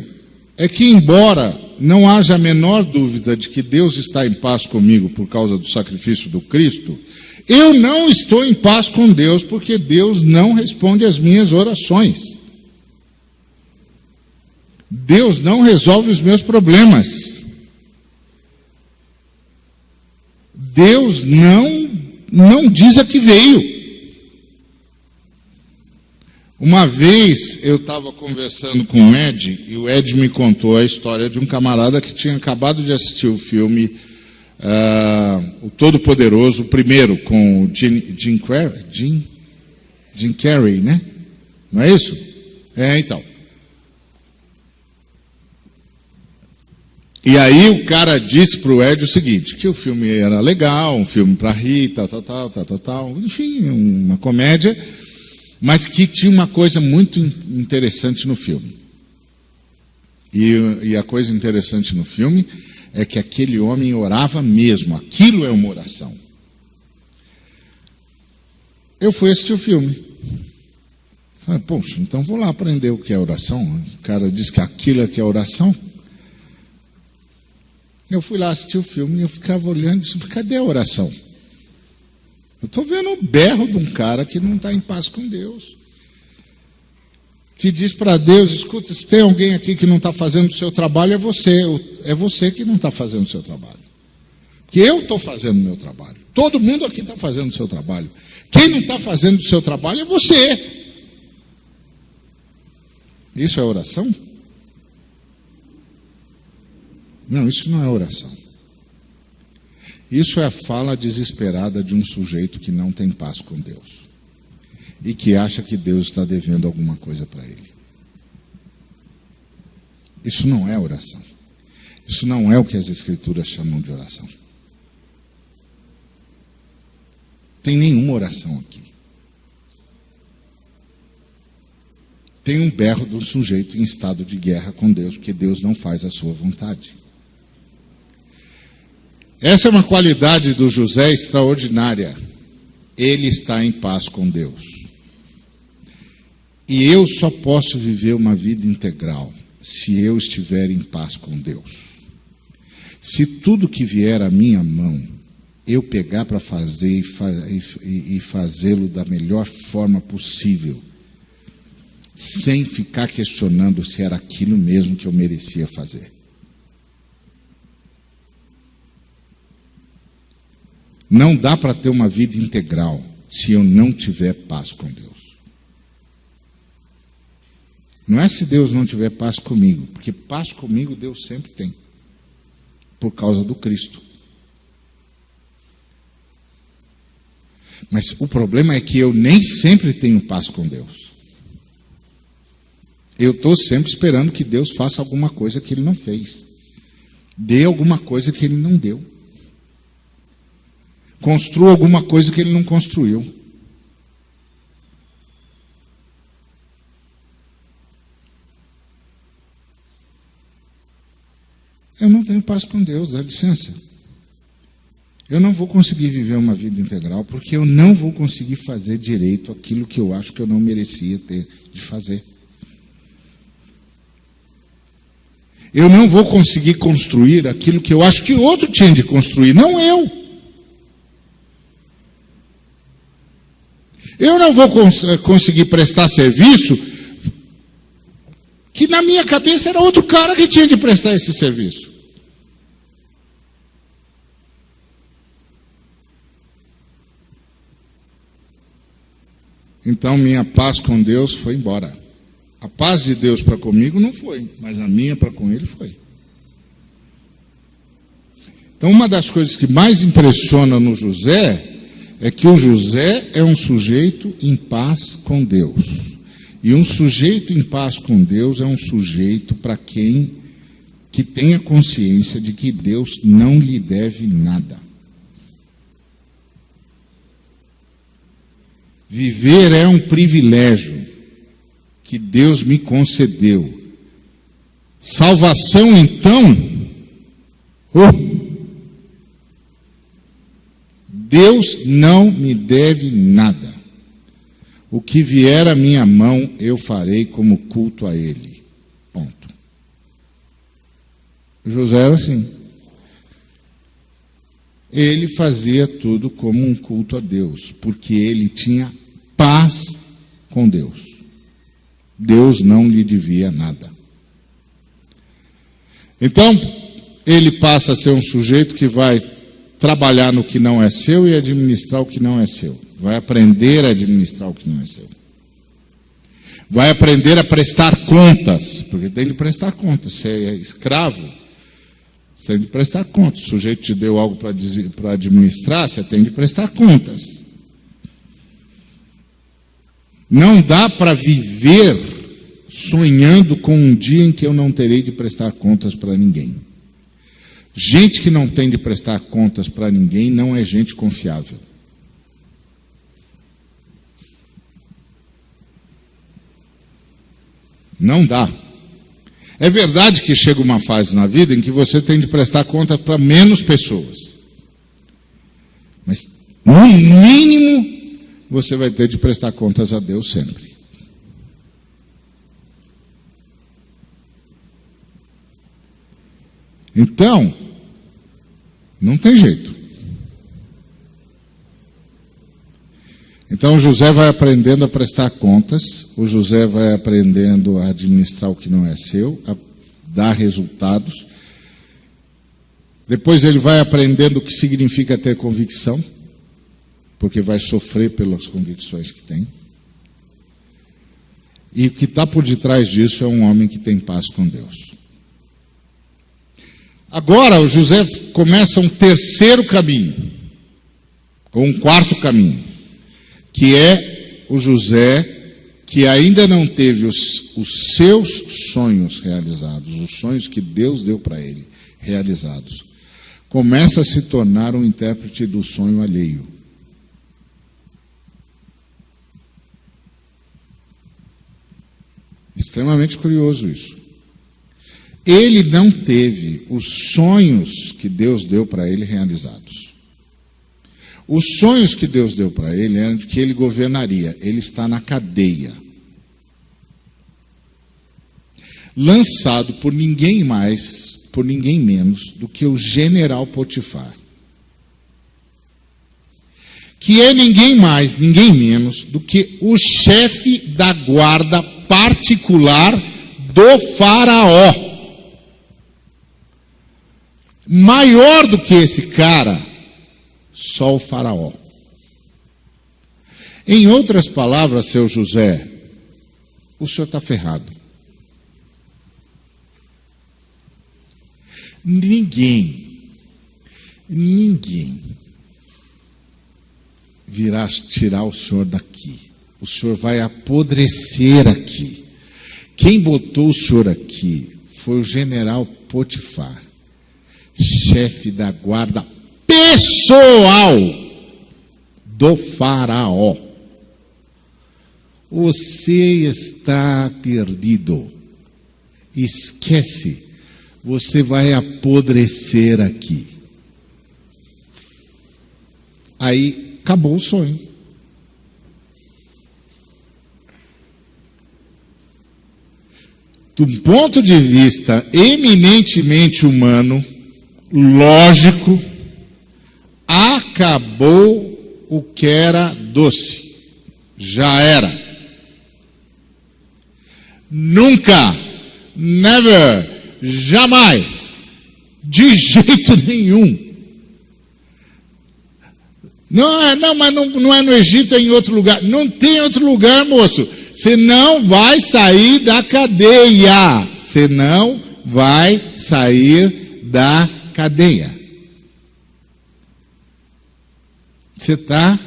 é que, embora não haja a menor dúvida de que Deus está em paz comigo por causa do sacrifício do Cristo, eu não estou em paz com Deus porque Deus não responde às minhas orações. Deus não resolve os meus problemas. Deus não diz a que veio. Uma vez eu estava conversando com o Ed, e o Ed me contou a história de um camarada que tinha acabado de assistir o filme O Todo-Poderoso, o primeiro, com o Jim Carrey, né? Não é isso? Então. E aí o cara disse para o Ed o seguinte, que o filme era legal, um filme para rir, tal, enfim, uma comédia, mas que tinha uma coisa muito interessante no filme. E a coisa interessante no filme é que aquele homem orava mesmo, aquilo é uma oração. Eu fui assistir o filme. Falei, poxa, então vou lá aprender o que é oração. O cara disse que aquilo é que é oração. Eu fui lá assistir o filme e eu ficava olhando e disse, cadê a oração? Eu estou vendo o berro de um cara que não está em paz com Deus. Que diz para Deus, escuta, se tem alguém aqui que não está fazendo o seu trabalho, é você. É você que não está fazendo o seu trabalho. Porque eu estou fazendo o meu trabalho. Todo mundo aqui está fazendo o seu trabalho. Quem não está fazendo o seu trabalho é você. Isso é oração? Não, isso não é oração. Isso é a fala desesperada de um sujeito que não tem paz com Deus. E que acha que Deus está devendo alguma coisa para ele. Isso não é oração. Isso não é o que as Escrituras chamam de oração. Tem nenhuma oração aqui. Tem um berro de um sujeito em estado de guerra com Deus, porque Deus não faz a sua vontade. Essa é uma qualidade do José extraordinária. Ele está em paz com Deus. E eu só posso viver uma vida integral se eu estiver em paz com Deus. Se tudo que vier à minha mão, eu pegar para fazer e fazê-lo da melhor forma possível, sem ficar questionando se era aquilo mesmo que eu merecia fazer. Não dá para ter uma vida integral se eu não tiver paz com Deus. Não é se Deus não tiver paz comigo, porque paz comigo Deus sempre tem, por causa do Cristo. Mas o problema é que eu nem sempre tenho paz com Deus. Eu estou sempre esperando que Deus faça alguma coisa que Ele não fez. Dê alguma coisa que Ele não deu. Construa alguma coisa que Ele não construiu. Eu não tenho paz com Deus, dá licença. Eu não vou conseguir viver uma vida integral porque eu não vou conseguir fazer direito aquilo que eu acho que eu não merecia ter de fazer. Eu não vou conseguir construir aquilo que eu acho que outro tinha de construir, não eu. Eu não vou conseguir prestar serviço que na minha cabeça era outro cara que tinha de prestar esse serviço. Então minha paz com Deus foi embora. A paz de Deus para comigo não foi, mas a minha para com ele foi. Então uma das coisas que mais impressiona no José é que o José é um sujeito em paz com Deus. E um sujeito em paz com Deus é um sujeito para quem que tenha consciência de que Deus não lhe deve nada. Viver é um privilégio que Deus me concedeu. Salvação, então, Deus não me deve nada. O que vier à minha mão, eu farei como culto a Ele. Ponto. José era assim. Ele fazia tudo como um culto a Deus, porque ele tinha paz com Deus. Deus não lhe devia nada. Então, ele passa a ser um sujeito que vai trabalhar no que não é seu e administrar o que não é seu. Vai aprender a administrar o que não é seu. Vai aprender a prestar contas, porque tem de prestar contas. Você é escravo, você tem de prestar contas. O sujeito te deu algo para administrar, você tem de prestar contas. Não dá para viver sonhando com um dia em que eu não terei de prestar contas para ninguém. Gente que não tem de prestar contas para ninguém não é gente confiável. Não dá. É verdade que chega uma fase na vida em que você tem de prestar contas para menos pessoas. Mas, no mínimo, você vai ter de prestar contas a Deus sempre. Então, não tem jeito. Então o José vai aprendendo a prestar contas, o José vai aprendendo a administrar o que não é seu, a dar resultados. Depois ele vai aprendendo o que significa ter convicção, porque vai sofrer pelas convicções que tem. E o que está por detrás disso é um homem que tem paz com Deus. Agora o José começa um terceiro caminho, ou um quarto caminho, que é o José que ainda não teve os seus sonhos realizados, os sonhos que Deus deu para ele realizados. Começa a se tornar um intérprete do sonho alheio. Extremamente curioso isso. Ele não teve os sonhos que Deus deu para ele realizados. Os sonhos que Deus deu para ele eram de que ele governaria. Ele está na cadeia. Lançado por ninguém mais, por ninguém menos do que o general Potifar. Que é ninguém mais, ninguém menos do que o chefe da guarda particular do faraó. Maior do que esse cara, só o faraó. Em outras palavras, seu José, o senhor está ferrado. Ninguém virá tirar o senhor daqui. O senhor vai apodrecer aqui. Quem botou o senhor aqui foi o general Potifar, chefe da guarda pessoal do faraó. Você está perdido. Esquece. Você vai apodrecer aqui. Aí acabou o sonho. Do ponto de vista eminentemente humano, lógico, acabou o que era doce. Já era. Nunca, never, jamais, de jeito nenhum. Mas não é no Egito, é em outro lugar. Não tem outro lugar, moço. Você não vai sair da cadeia. Você não vai sair da cadeia. Você está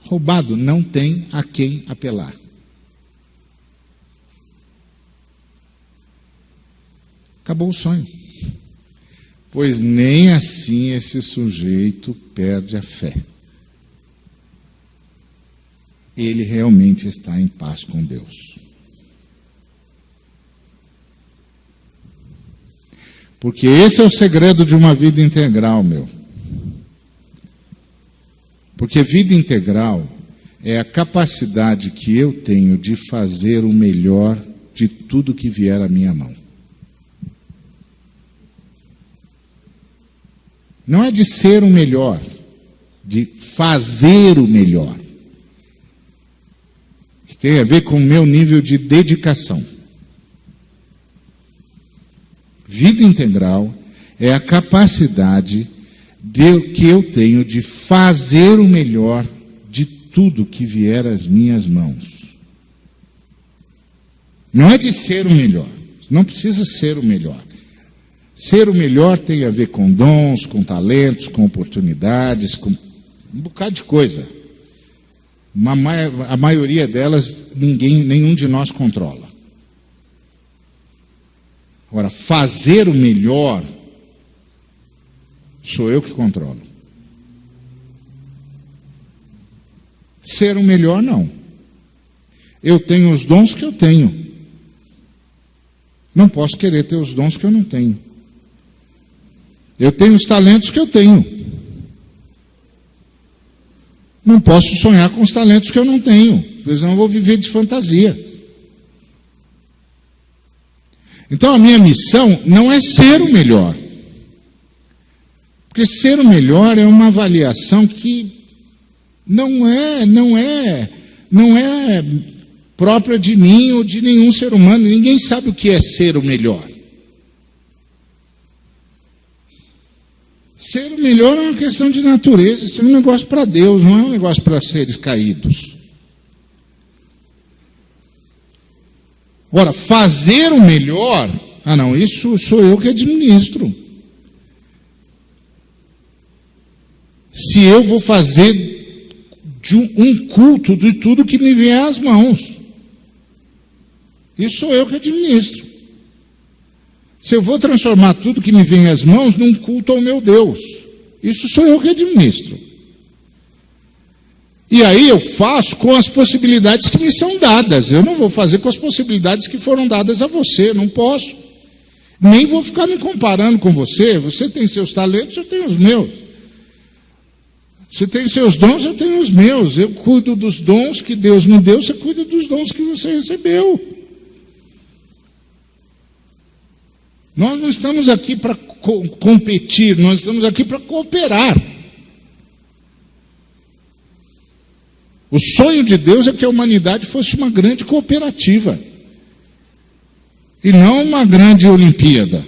roubado, não tem a quem apelar. Acabou o sonho. Pois nem assim esse sujeito perde a fé. Ele realmente está em paz com Deus. Porque esse é o segredo de uma vida integral, meu. Porque vida integral é a capacidade que eu tenho de fazer o melhor de tudo que vier à minha mão. Não é de ser o melhor, de fazer o melhor. Que tem a ver com o meu nível de dedicação. Vida integral é a capacidade que eu tenho de fazer o melhor de tudo que vier às minhas mãos. Não é de ser o melhor. Não precisa ser o melhor. Ser o melhor tem a ver com dons, com talentos, com oportunidades, com um bocado de coisa. A maioria delas, nenhum de nós controla. Agora, fazer o melhor, sou eu que controlo. Ser o melhor, não. Eu tenho os dons que eu tenho. Não posso querer ter os dons que eu não tenho. Eu tenho os talentos que eu tenho. Não posso sonhar com os talentos que eu não tenho, pois eu não vou viver de fantasia. Então a minha missão não é ser o melhor. Porque ser o melhor é uma avaliação que não é própria de mim ou de nenhum ser humano. Ninguém sabe o que é ser o melhor. Ser o melhor é uma questão de natureza, isso é um negócio para Deus, não é um negócio para seres caídos. Agora, fazer o melhor, não, isso sou eu que administro. Se eu vou fazer um culto de tudo que me vier às mãos, isso sou eu que administro. Se eu vou transformar tudo que me vem às mãos num culto ao meu Deus, isso sou eu que administro. E aí eu faço com as possibilidades que me são dadas. Eu não vou fazer com as possibilidades que foram dadas a você, não posso. Nem vou ficar me comparando com você. Você tem seus talentos, eu tenho os meus. Você tem seus dons, eu tenho os meus. Eu cuido dos dons que Deus me deu, você cuida dos dons que você recebeu. Nós não estamos aqui para competir, nós estamos aqui para cooperar. O sonho de Deus é que a humanidade fosse uma grande cooperativa. E não uma grande Olimpíada.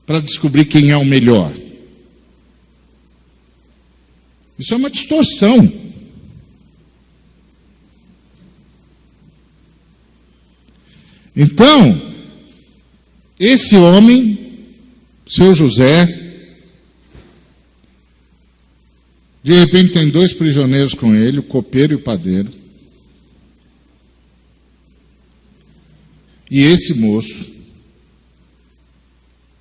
Para descobrir quem é o melhor. Isso é uma distorção. Então, esse homem, seu José, de repente tem dois prisioneiros com ele, o copeiro e o padeiro. E esse moço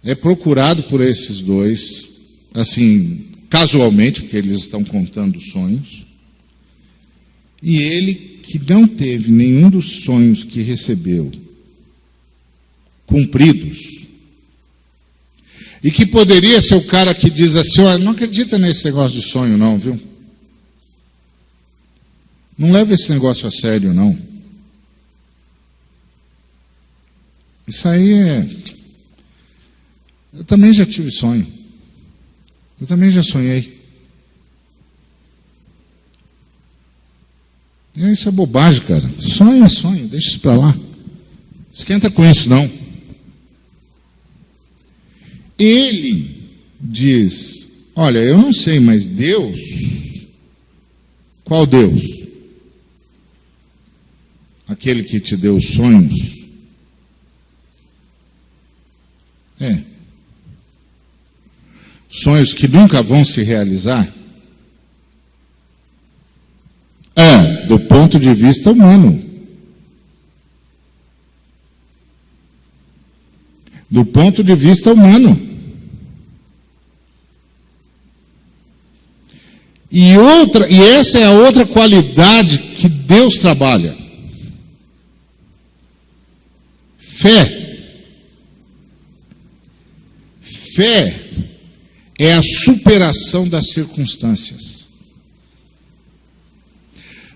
é procurado por esses dois, assim, casualmente, porque eles estão contando sonhos. E ele, que não teve nenhum dos sonhos que recebeu cumpridos, E que poderia ser o cara que diz assim: olha, não acredita nesse negócio de sonho não, viu? Não leva esse negócio a sério não. Isso aí é... Eu também já tive sonho. Eu também já sonhei. Isso é bobagem, cara. Sonho é sonho, deixa isso para lá. Esquenta com isso, não. Ele diz: olha, eu não sei, mas Deus... Qual Deus? Aquele que te deu os sonhos? Sonhos que nunca vão se realizar? Do ponto de vista humano. Do ponto de vista humano. E essa é a outra qualidade que Deus trabalha. Fé. Fé é a superação das circunstâncias.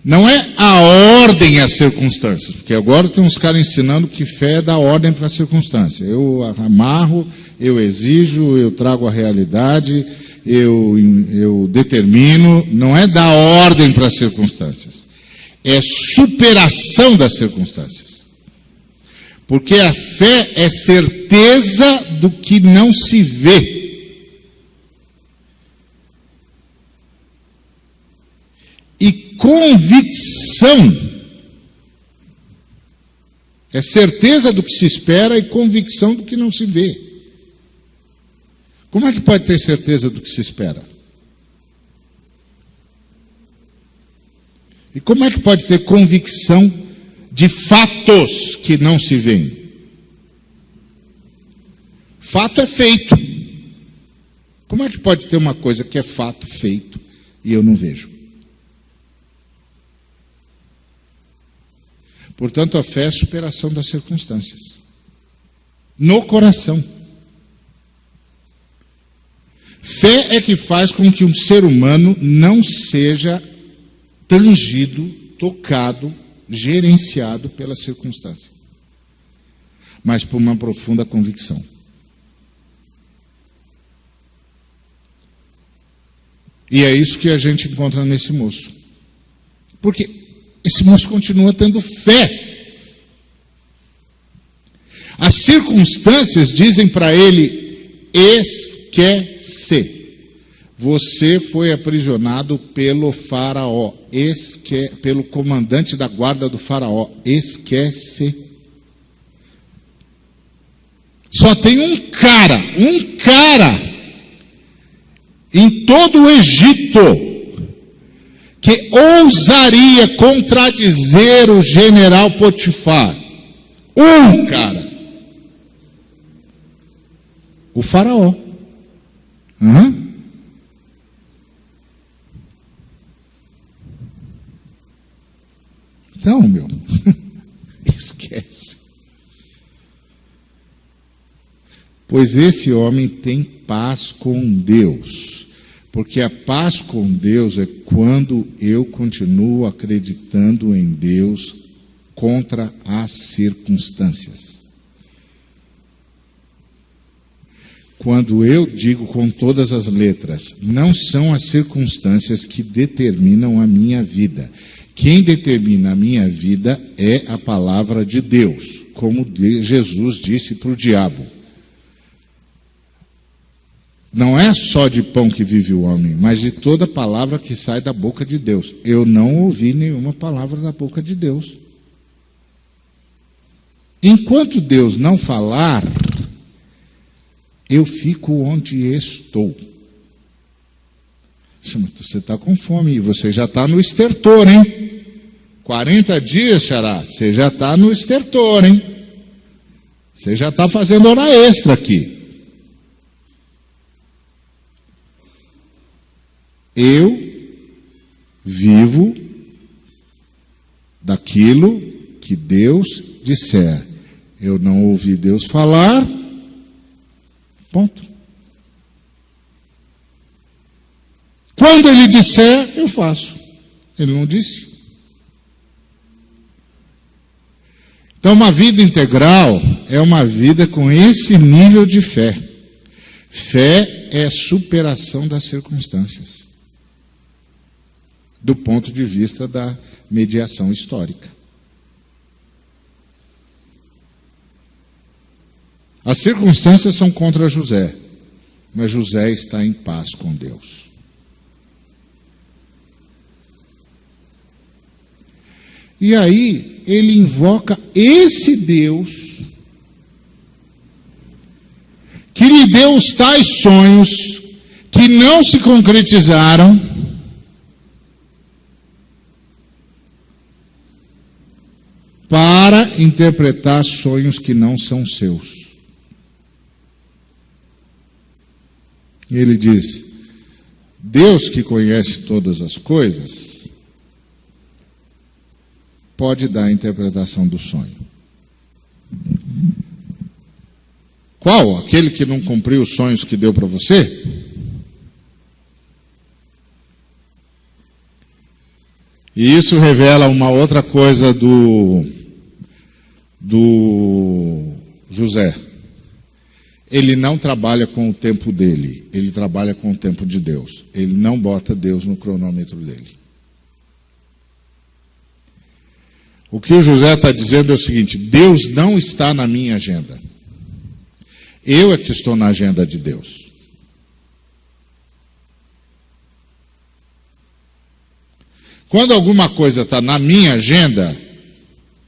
Não é a ordem às circunstâncias, porque agora tem uns caras ensinando que fé dá ordem para a circunstância. Eu amarro, eu exijo, eu trago a realidade, eu determino. Não é dar ordem para as circunstâncias, é superação das circunstâncias. Porque a fé é certeza do que não se vê. E convicção é certeza do que se espera e convicção do que não se vê. Como é que pode ter certeza do que se espera? E como é que pode ter convicção de fatos que não se veem? Fato é feito. Como é que pode ter uma coisa que é fato feito e eu não vejo? Portanto, a fé é a superação das circunstâncias. No coração. Fé é que faz com que um ser humano não seja tangido, tocado, gerenciado pela circunstância, mas por uma profunda convicção. E é isso que a gente encontra nesse moço. Porque esse moço continua tendo fé. As circunstâncias dizem para ele: esquece. Você foi aprisionado pelo faraó. Pelo comandante da guarda do faraó. Esquece. Só tem um cara em todo o Egito que ousaria contradizer o general Potifar. Um cara. O faraó. Então, meu, esquece. Pois esse homem tem paz com Deus. Porque a paz com Deus é quando eu continuo acreditando em Deus contra as circunstâncias. Quando eu digo com todas as letras, não são as circunstâncias que determinam a minha vida. Quem determina a minha vida é a palavra de Deus, como Jesus disse para o diabo. Não é só de pão que vive o homem, mas de toda palavra que sai da boca de Deus. Eu não ouvi nenhuma palavra da boca de Deus. Enquanto Deus não falar, eu fico onde estou. Você está com fome e você já está no estertor, hein? 40 dias, xará, você já está no estertor, hein? Você já está fazendo hora extra aqui. Eu vivo daquilo que Deus disser. Eu não ouvi Deus falar, ponto. Quando ele disser, eu faço. Ele não disse. Então, uma vida integral é uma vida com esse nível de fé. Fé é superação das circunstâncias, do ponto de vista da mediação histórica. As circunstâncias são contra José, mas José está em paz com Deus. E aí, ele invoca esse Deus que lhe deu os tais sonhos que não se concretizaram, para interpretar sonhos que não são seus. E ele diz: Deus que conhece todas as coisas pode dar a interpretação do sonho. Qual? Aquele que não cumpriu os sonhos que deu para você? E isso revela uma outra coisa do José. Ele não trabalha com o tempo dele, ele trabalha com o tempo de Deus. Ele não bota Deus no cronômetro dele. O que o José está dizendo é o seguinte: Deus não está na minha agenda. Eu é que estou na agenda de Deus. Quando alguma coisa está na minha agenda,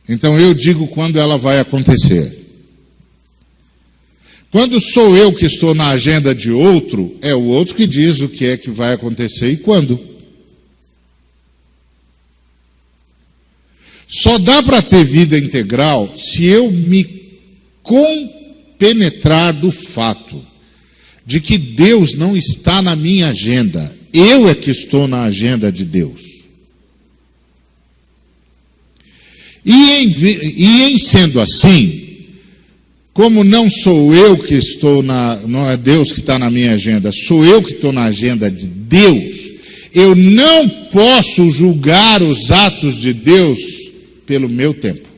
então eu digo quando ela vai acontecer. Quando sou eu que estou na agenda de outro, é o outro que diz o que é que vai acontecer e quando. Só dá para ter vida integral se eu me compenetrar do fato de que Deus não está na minha agenda. Eu é que estou na agenda de Deus. E em sendo assim, como não sou eu que estou não é Deus que está na minha agenda, sou eu que estou na agenda de Deus, eu não posso julgar os atos de Deus pelo meu tempo.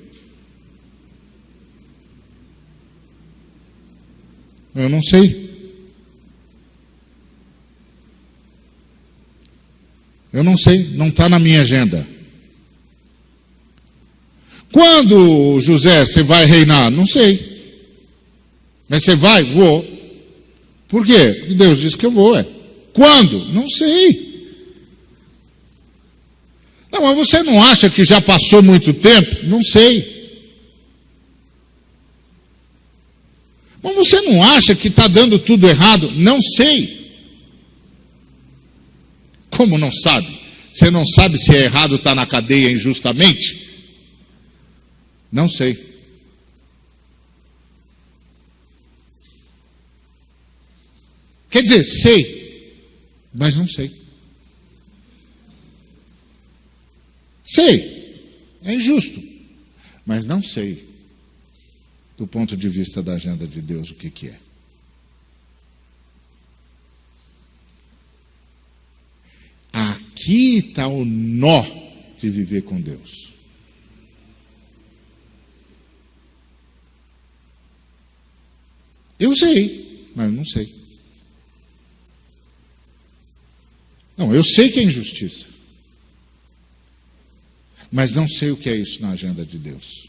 Eu não sei. Eu não sei, não está na minha agenda. Quando, José, você vai reinar? Não sei. Mas você vai? Vou. Por quê? Porque Deus disse que eu vou. Quando? Não sei. Não, mas você não acha que já passou muito tempo? Não sei. Mas você não acha que está dando tudo errado? Não sei. Como não sabe? Você não sabe se é errado estar na cadeia injustamente? Não sei. Quer dizer, sei, mas não sei. Sei, é injusto, mas não sei, do ponto de vista da agenda de Deus, o que é. Aqui está o nó de viver com Deus. Eu sei, mas não sei. Não, eu sei que é injustiça. Mas não sei o que é isso na agenda de Deus.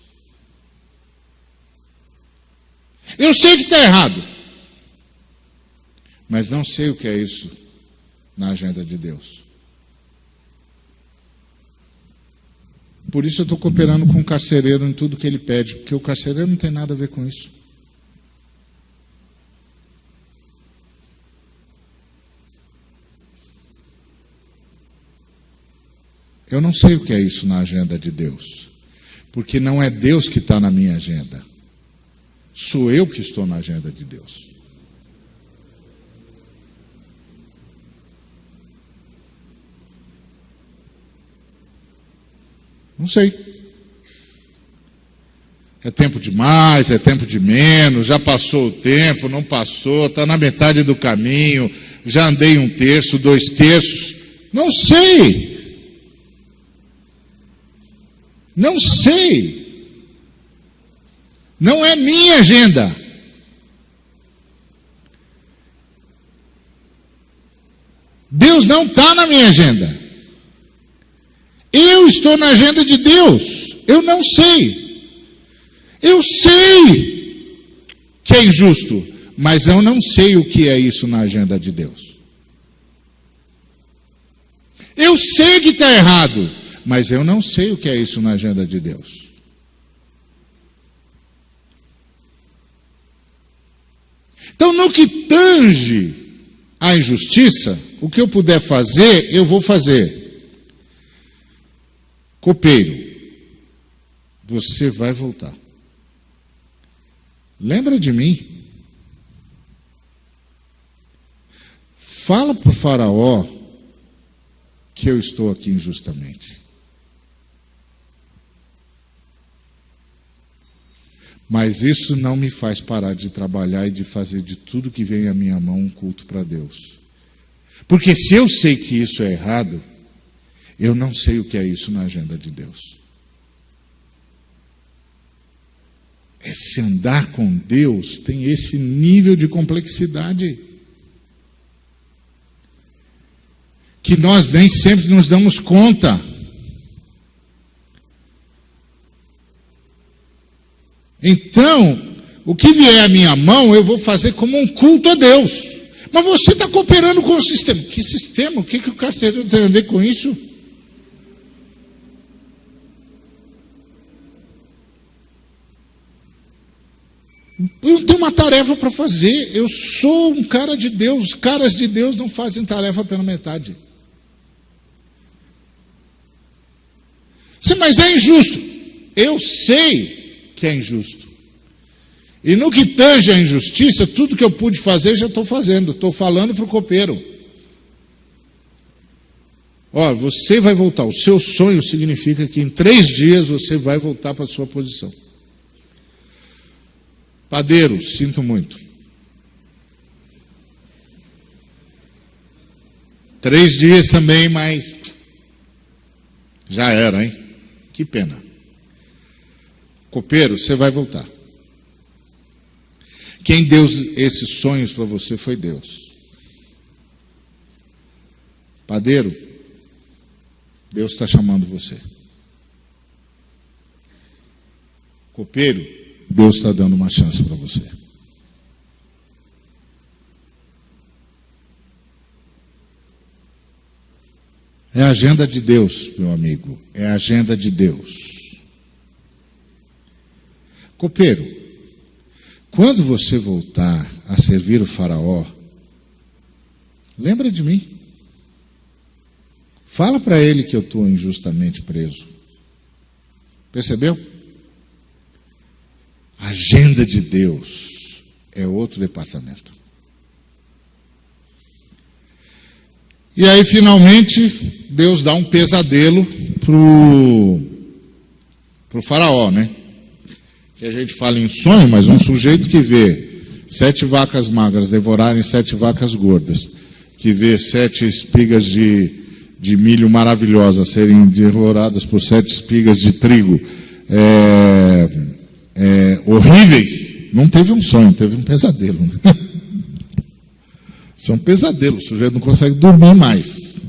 Eu sei que está errado. Mas não sei o que é isso na agenda de Deus. Por isso eu estou cooperando com o carcereiro em tudo que ele pede, porque o carcereiro não tem nada a ver com isso. Eu não sei o que é isso na agenda de Deus, porque não é Deus que está na minha agenda, sou eu que estou na agenda de Deus. Não sei. É tempo de mais, é tempo de menos, já passou o tempo, não passou, está na metade do caminho, já andei 1/3, 2/3. Não sei. Não sei. Não é minha agenda. Deus não está na minha agenda. Eu estou na agenda de Deus. Eu não sei. Eu sei que é injusto, mas eu não sei o que é isso na agenda de Deus. Eu sei que está errado, mas eu não sei o que é isso na agenda de Deus. Então, no que tange a injustiça, o que eu puder fazer, eu vou fazer. Copeiro, você vai voltar. Lembra de mim. Fala para o faraó que eu estou aqui injustamente. Mas isso não me faz parar de trabalhar e de fazer de tudo que vem à minha mão um culto para Deus. Porque se eu sei que isso é errado, eu não sei o que é isso na agenda de Deus. Esse andar com Deus tem esse nível de complexidade que nós nem sempre nos damos conta. Então, o que vier à minha mão, eu vou fazer como um culto a Deus. Mas você está cooperando com o sistema. Que sistema? O que o carcereiro tem a ver com isso? Eu tenho uma tarefa para fazer. Eu sou um cara de Deus. Os caras de Deus não fazem tarefa pela metade. Mas é injusto. Eu sei que é injusto. E no que tange a injustiça, tudo que eu pude fazer, já estou fazendo. Estou falando para o copeiro. Ó, você vai voltar. O seu sonho significa que em 3 dias você vai voltar para a sua posição. Padeiro, sinto muito. 3 dias também, mas já era, hein? Que pena. Copeiro, você vai voltar. Quem deu esses sonhos para você foi Deus. Padeiro, Deus está chamando você. Copeiro, Deus está dando uma chance para você. É a agenda de Deus, meu amigo. É a agenda de Deus. Copeiro, quando você voltar a servir o faraó, lembra de mim. Fala para ele que eu estou injustamente preso. Percebeu? A agenda de Deus é outro departamento. E aí, finalmente, Deus dá um pesadelo pro faraó, né? Que a gente fala em sonho, mas um sujeito que vê 7 vacas magras devorarem 7 vacas gordas, que vê 7 espigas de milho maravilhosas serem devoradas por 7 espigas de trigo horríveis, não teve um sonho, teve um pesadelo. Isso é um pesadelo, o sujeito não consegue dormir mais.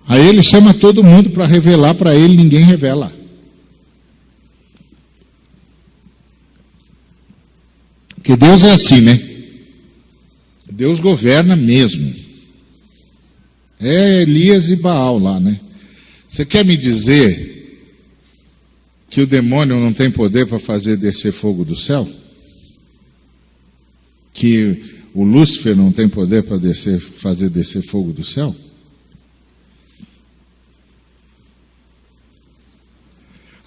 Aí ele chama todo mundo para revelar para ele, ninguém revela. Porque Deus é assim, né? Deus governa mesmo. É Elias e Baal lá, né? Você quer me dizer que o demônio não tem poder para fazer descer fogo do céu? Que o Lúcifer não tem poder para fazer descer fogo do céu?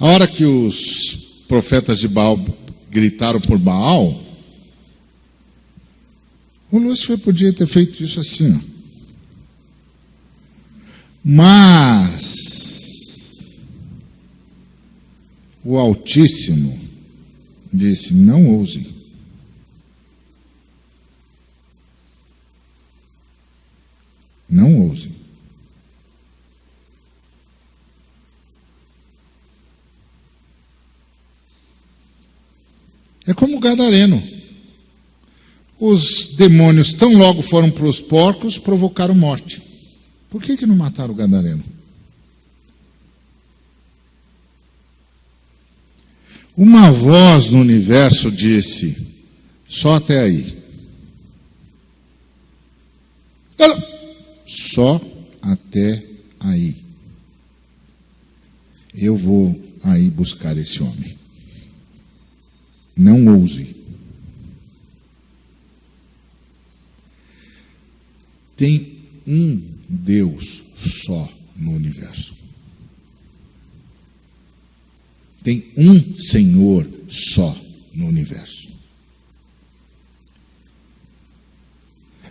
A hora que os profetas de Baal gritaram por Baal, o Lúcifer podia ter feito isso assim, ó. Mas o Altíssimo disse: não ousem. Não ouse. É como o gadareno. Os demônios, tão logo foram para os porcos, provocaram morte. Por que não mataram o gadareno? Uma voz no universo disse: só até aí. Só até aí. Eu vou aí buscar esse homem. Não ouse. Tem um Deus só no universo. Tem um Senhor só no universo.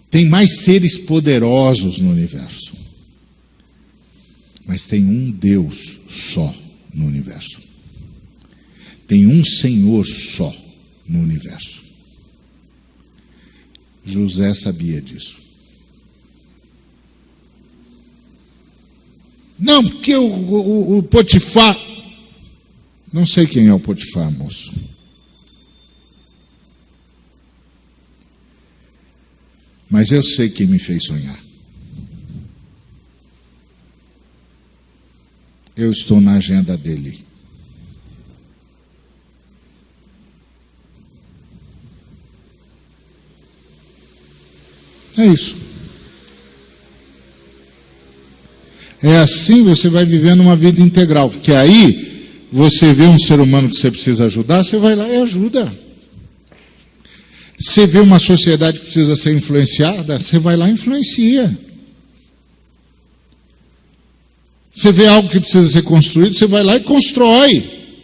Tem mais seres poderosos no universo. Mas tem um Deus só no universo. Tem um Senhor só no universo. José sabia disso. Não, porque o Potifar... Não sei quem é o Potifar, moço. Mas eu sei quem me fez sonhar. Eu estou na agenda dele. É isso. É assim você vai vivendo uma vida integral. Porque aí você vê um ser humano que você precisa ajudar, você vai lá e ajuda. Você vê uma sociedade que precisa ser influenciada, você vai lá e influencia. Você vê algo que precisa ser construído, você vai lá e constrói.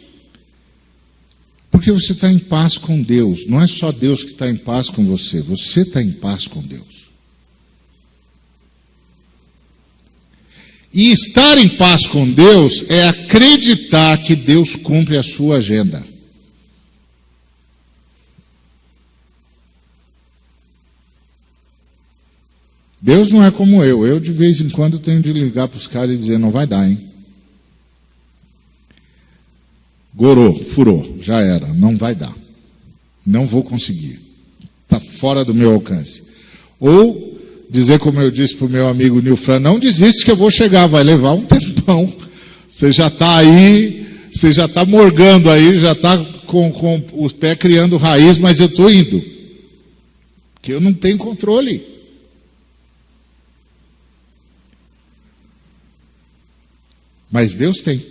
Porque você está em paz com Deus. Não é só Deus que está em paz com você, você está em paz com Deus. E estar em paz com Deus é acreditar que Deus cumpre a sua agenda. Deus não é como eu. Eu, de vez em quando, tenho de ligar para os caras e dizer: não vai dar, hein? Gorou, furou, já era, não vai dar. Não vou conseguir. Está fora do meu alcance. Ou dizer, como eu disse para o meu amigo Nilfran: não desiste que eu vou chegar, vai levar um tempão. Você já está aí, você já está morgando aí, já está com os pés criando raiz, mas eu estou indo. Porque eu não tenho controle. Mas Deus tem.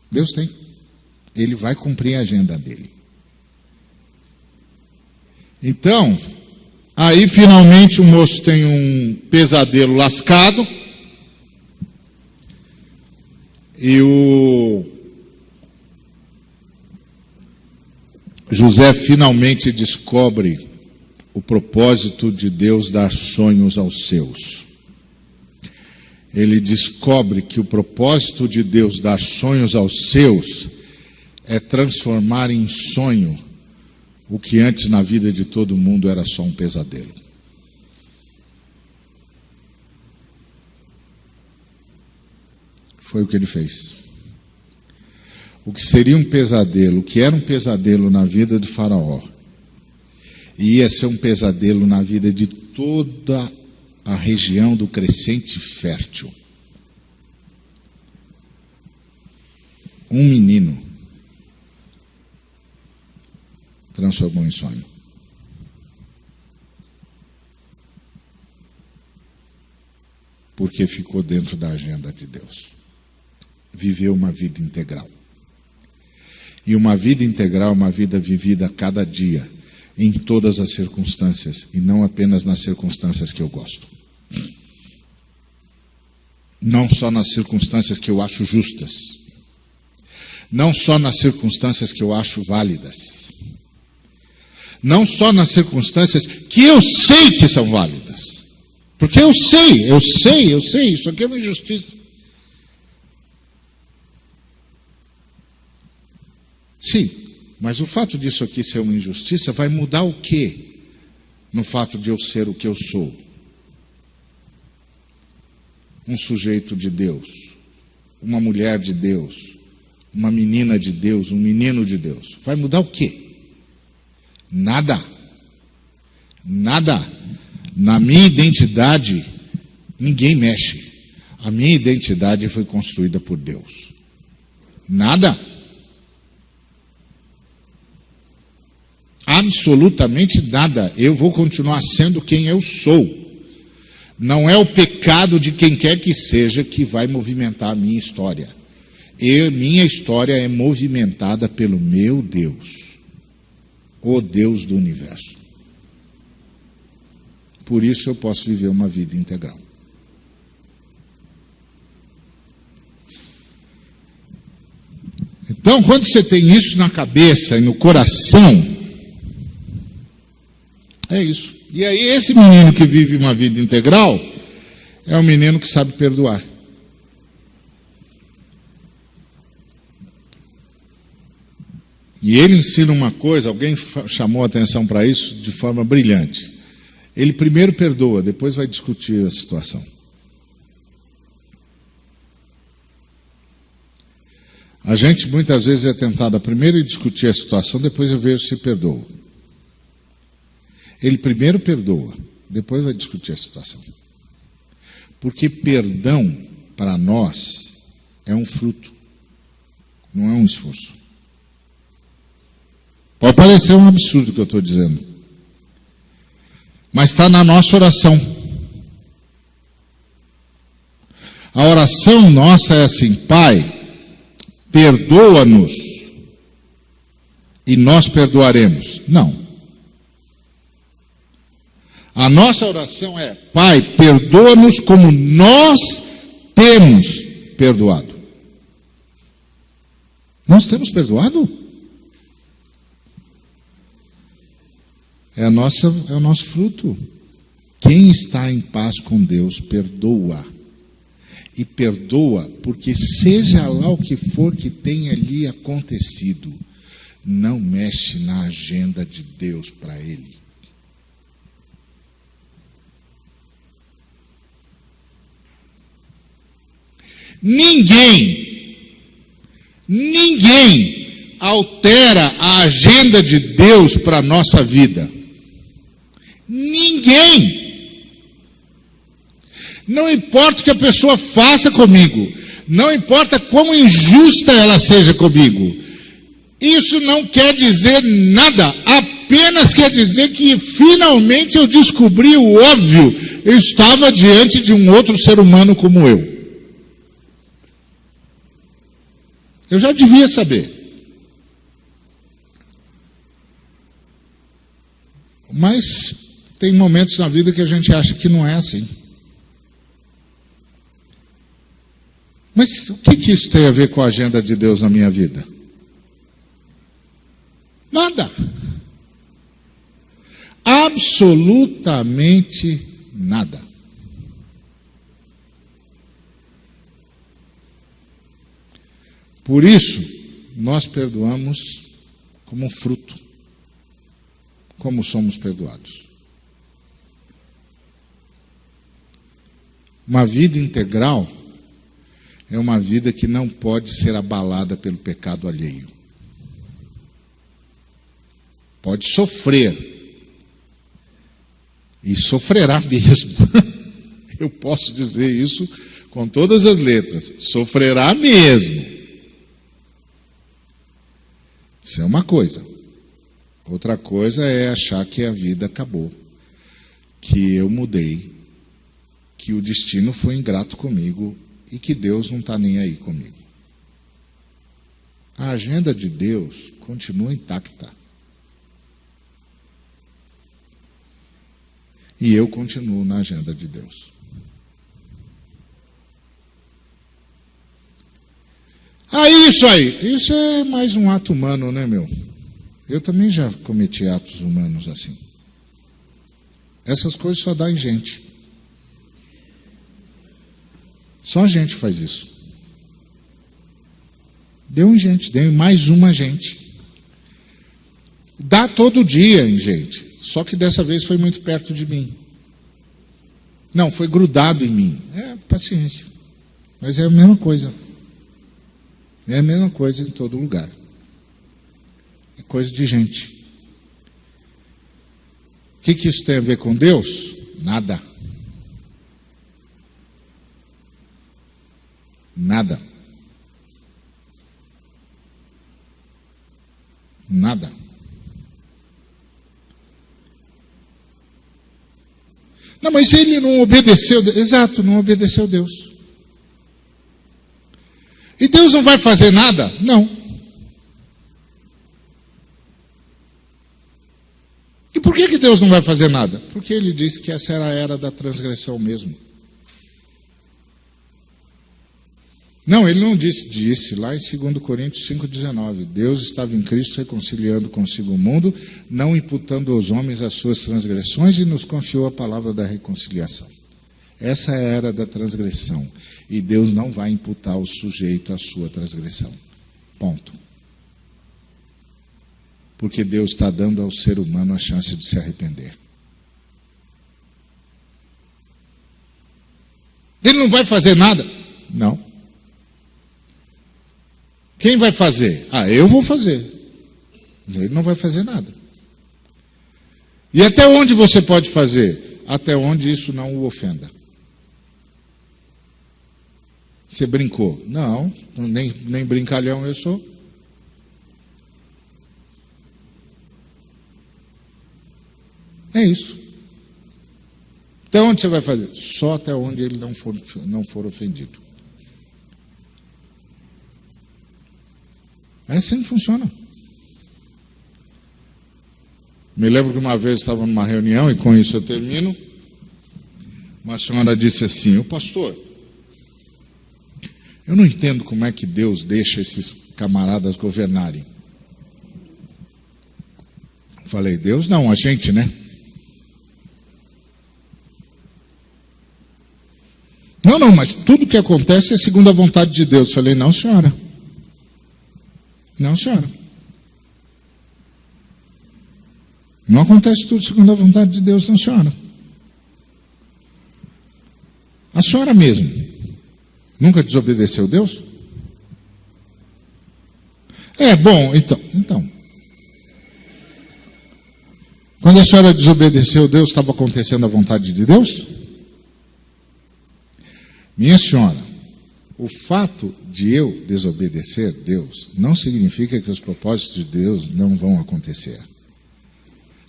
Deus tem. Ele vai cumprir a agenda dele. Então, aí finalmente o moço tem um pesadelo lascado. E o José finalmente descobre o propósito de Deus dar sonhos aos seus. Ele descobre que o propósito de Deus dar sonhos aos seus é transformar em sonho o que antes na vida de todo mundo era só um pesadelo. Foi o que ele fez. O que seria um pesadelo, o que era um pesadelo na vida de Faraó, ia ser um pesadelo na vida de toda a região do Crescente Fértil. Um menino transformou em sonho. Porque ficou dentro da agenda de Deus. Viveu uma vida integral. E uma vida integral é uma vida vivida a cada dia, em todas as circunstâncias, e não apenas nas circunstâncias que eu gosto. Não só nas circunstâncias que eu acho justas. Não só nas circunstâncias que eu acho válidas. Não só nas circunstâncias que eu sei que são válidas. Porque eu sei, isso aqui é uma injustiça. Sim, mas o fato disso aqui ser uma injustiça vai mudar o quê no fato de eu ser o que eu sou. Um sujeito de Deus, uma mulher de Deus, uma menina de Deus, um menino de Deus. Vai mudar o quê? Nada. Nada. Na minha identidade, ninguém mexe. A minha identidade foi construída por Deus. Nada. Absolutamente nada. Eu vou continuar sendo quem eu sou. Não é o pecado de quem quer que seja que vai movimentar a minha história. Minha história é movimentada pelo meu Deus, o Deus do universo. Por isso eu posso viver uma vida integral. Então, quando você tem isso na cabeça e no coração, é isso. E aí esse menino que vive uma vida integral é um menino que sabe perdoar. E ele ensina uma coisa, alguém chamou a atenção para isso de forma brilhante. Ele primeiro perdoa, depois vai discutir a situação. A gente muitas vezes é tentado a primeiro discutir a situação, depois eu vejo se perdoa. Ele primeiro perdoa, depois vai discutir a situação. Porque perdão, para nós, é um fruto, não é um esforço. Pode parecer um absurdo o que eu estou dizendo, mas está na nossa oração. A oração nossa é assim: Pai, perdoa-nos e nós perdoaremos. Não. A nossa oração é: Pai, perdoa-nos como nós temos perdoado. Nós temos perdoado? É o nosso fruto. Quem está em paz com Deus, perdoa. E perdoa porque seja lá o que for que tenha ali acontecido, não mexe na agenda de Deus para ele. Ninguém altera a agenda de Deus para a nossa vida. Ninguém. Não importa o que a pessoa faça comigo, não importa quão injusta ela seja comigo, isso não quer dizer nada, apenas quer dizer que finalmente eu descobri o óbvio, eu estava diante de um outro ser humano como eu. Eu já devia saber. Mas tem momentos na vida que a gente acha que não é assim. Mas o que isso tem a ver com a agenda de Deus na minha vida? Nada. Absolutamente nada. Por isso, nós perdoamos como um fruto, como somos perdoados. Uma vida integral é uma vida que não pode ser abalada pelo pecado alheio. Pode sofrer, e sofrerá mesmo. Eu posso dizer isso com todas as letras, sofrerá mesmo. Isso é uma coisa. Outra coisa é achar que a vida acabou, que eu mudei, que o destino foi ingrato comigo e que Deus não está nem aí comigo. A agenda de Deus continua intacta. E eu continuo na agenda de Deus. Isso é mais um ato humano, né, meu? Eu também já cometi atos humanos assim. Essas coisas só dá em gente. Só a gente faz isso. Deu em gente, deu em mais uma gente. Dá todo dia em gente. Só que dessa vez foi muito perto de mim. Não, foi grudado em mim. Paciência. Mas é a mesma coisa. É a mesma coisa em todo lugar. É coisa de gente. O que isso tem a ver com Deus? Nada. Nada. Nada. Não, mas ele não obedeceu. Exato, não obedeceu Deus. E Deus não vai fazer nada? Não. E por que Deus não vai fazer nada? Porque ele disse que essa era a era da transgressão mesmo. Não, ele não disse lá em 2 Coríntios 5,19, Deus estava em Cristo reconciliando consigo o mundo, não imputando aos homens as suas transgressões e nos confiou a palavra da reconciliação. Essa é a era da transgressão. E Deus não vai imputar ao sujeito a sua transgressão. Ponto. Porque Deus está dando ao ser humano a chance de se arrepender. Ele não vai fazer nada? Não. Quem vai fazer? Eu vou fazer. Mas ele não vai fazer nada. E até onde você pode fazer? Até onde isso não o ofenda. Você brincou? Não, nem brincalhão eu sou. É isso. Até onde você vai fazer? Só até onde ele não for ofendido. É assim que funciona. Me lembro que uma vez estava numa reunião, e com isso eu termino. Uma senhora disse assim: pastor, eu não entendo como é que Deus deixa esses camaradas governarem. Falei, Deus não, a gente, né? Não, mas tudo que acontece é segundo a vontade de Deus. Falei, não, senhora. Não, senhora. Não acontece tudo segundo a vontade de Deus, não, senhora. A senhora mesmo nunca desobedeceu Deus? Bom, então. Quando a senhora desobedeceu Deus, estava acontecendo a vontade de Deus? Minha senhora, o fato de eu desobedecer Deus não significa que os propósitos de Deus não vão acontecer.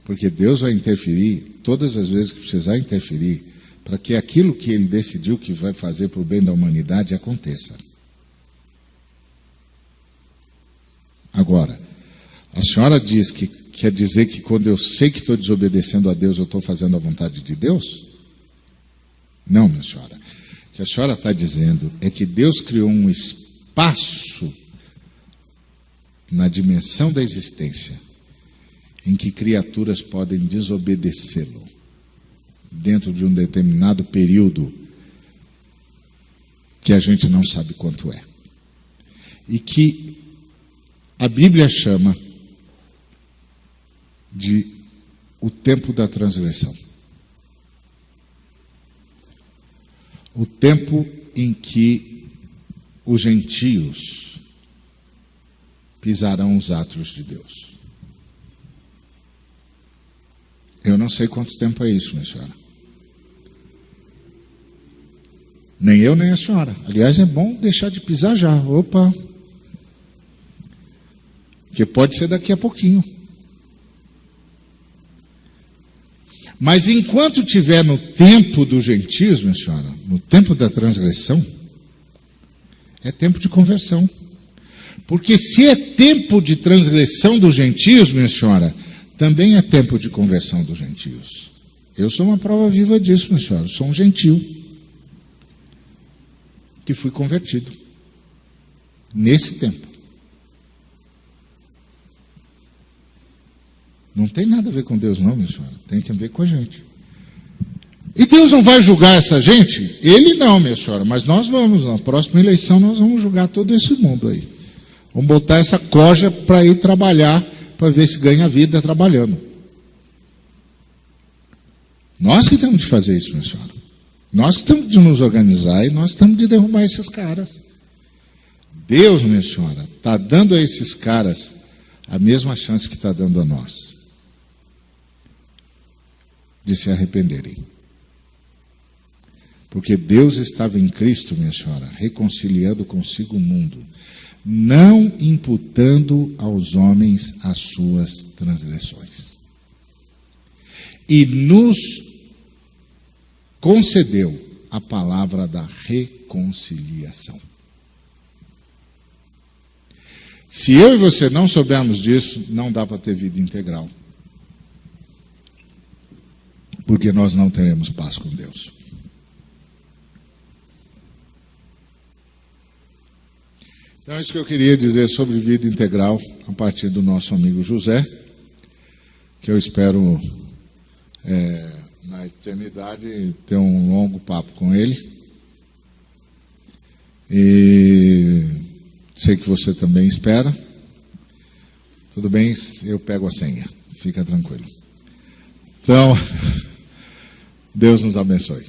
Porque Deus vai interferir todas as vezes que precisar interferir para que aquilo que Ele decidiu que vai fazer para o bem da humanidade aconteça. Agora, a senhora diz que quer dizer que quando eu sei que estou desobedecendo a Deus, eu estou fazendo a vontade de Deus? Não, minha senhora. O que a senhora está dizendo é que Deus criou um espaço na dimensão da existência em que criaturas podem desobedecê-lo dentro de um determinado período que a gente não sabe quanto é. E que a Bíblia chama de o tempo da transgressão. O tempo em que os gentios pisarão os átrios de Deus. Eu não sei quanto tempo é isso, minha senhora. Nem eu, nem a senhora. Aliás, é bom deixar de pisar já. Opa! Que pode ser daqui a pouquinho. Mas enquanto estiver no tempo dos gentios, minha senhora, no tempo da transgressão, é tempo de conversão. Porque se é tempo de transgressão dos gentios, minha senhora, também é tempo de conversão dos gentios. Eu sou uma prova viva disso, minha senhora. Eu sou um gentio que fui convertido nesse tempo. Não tem nada a ver com Deus não, minha senhora. Tem que ver com a gente. E Deus não vai julgar essa gente? Ele não, minha senhora. Mas nós vamos, na próxima eleição, nós vamos julgar todo esse mundo aí. Vamos botar essa coja para ir trabalhar, para ver se ganha vida trabalhando. Nós que temos de fazer isso, minha senhora. Nós que temos de nos organizar e nós temos de derrubar esses caras. Deus, minha senhora, está dando a esses caras a mesma chance que está dando a nós, de se arrependerem. Porque Deus estava em Cristo, minha senhora, reconciliando consigo o mundo, não imputando aos homens as suas transgressões. E nos concedeu a palavra da reconciliação. Se eu e você não soubermos disso, não dá para ter vida integral. Porque nós não teremos paz com Deus. Então, é isso que eu queria dizer sobre vida integral, a partir do nosso amigo José, que eu espero, na eternidade, ter um longo papo com ele. E sei que você também espera. Tudo bem, eu pego a senha, fica tranquilo. Então, Deus nos abençoe.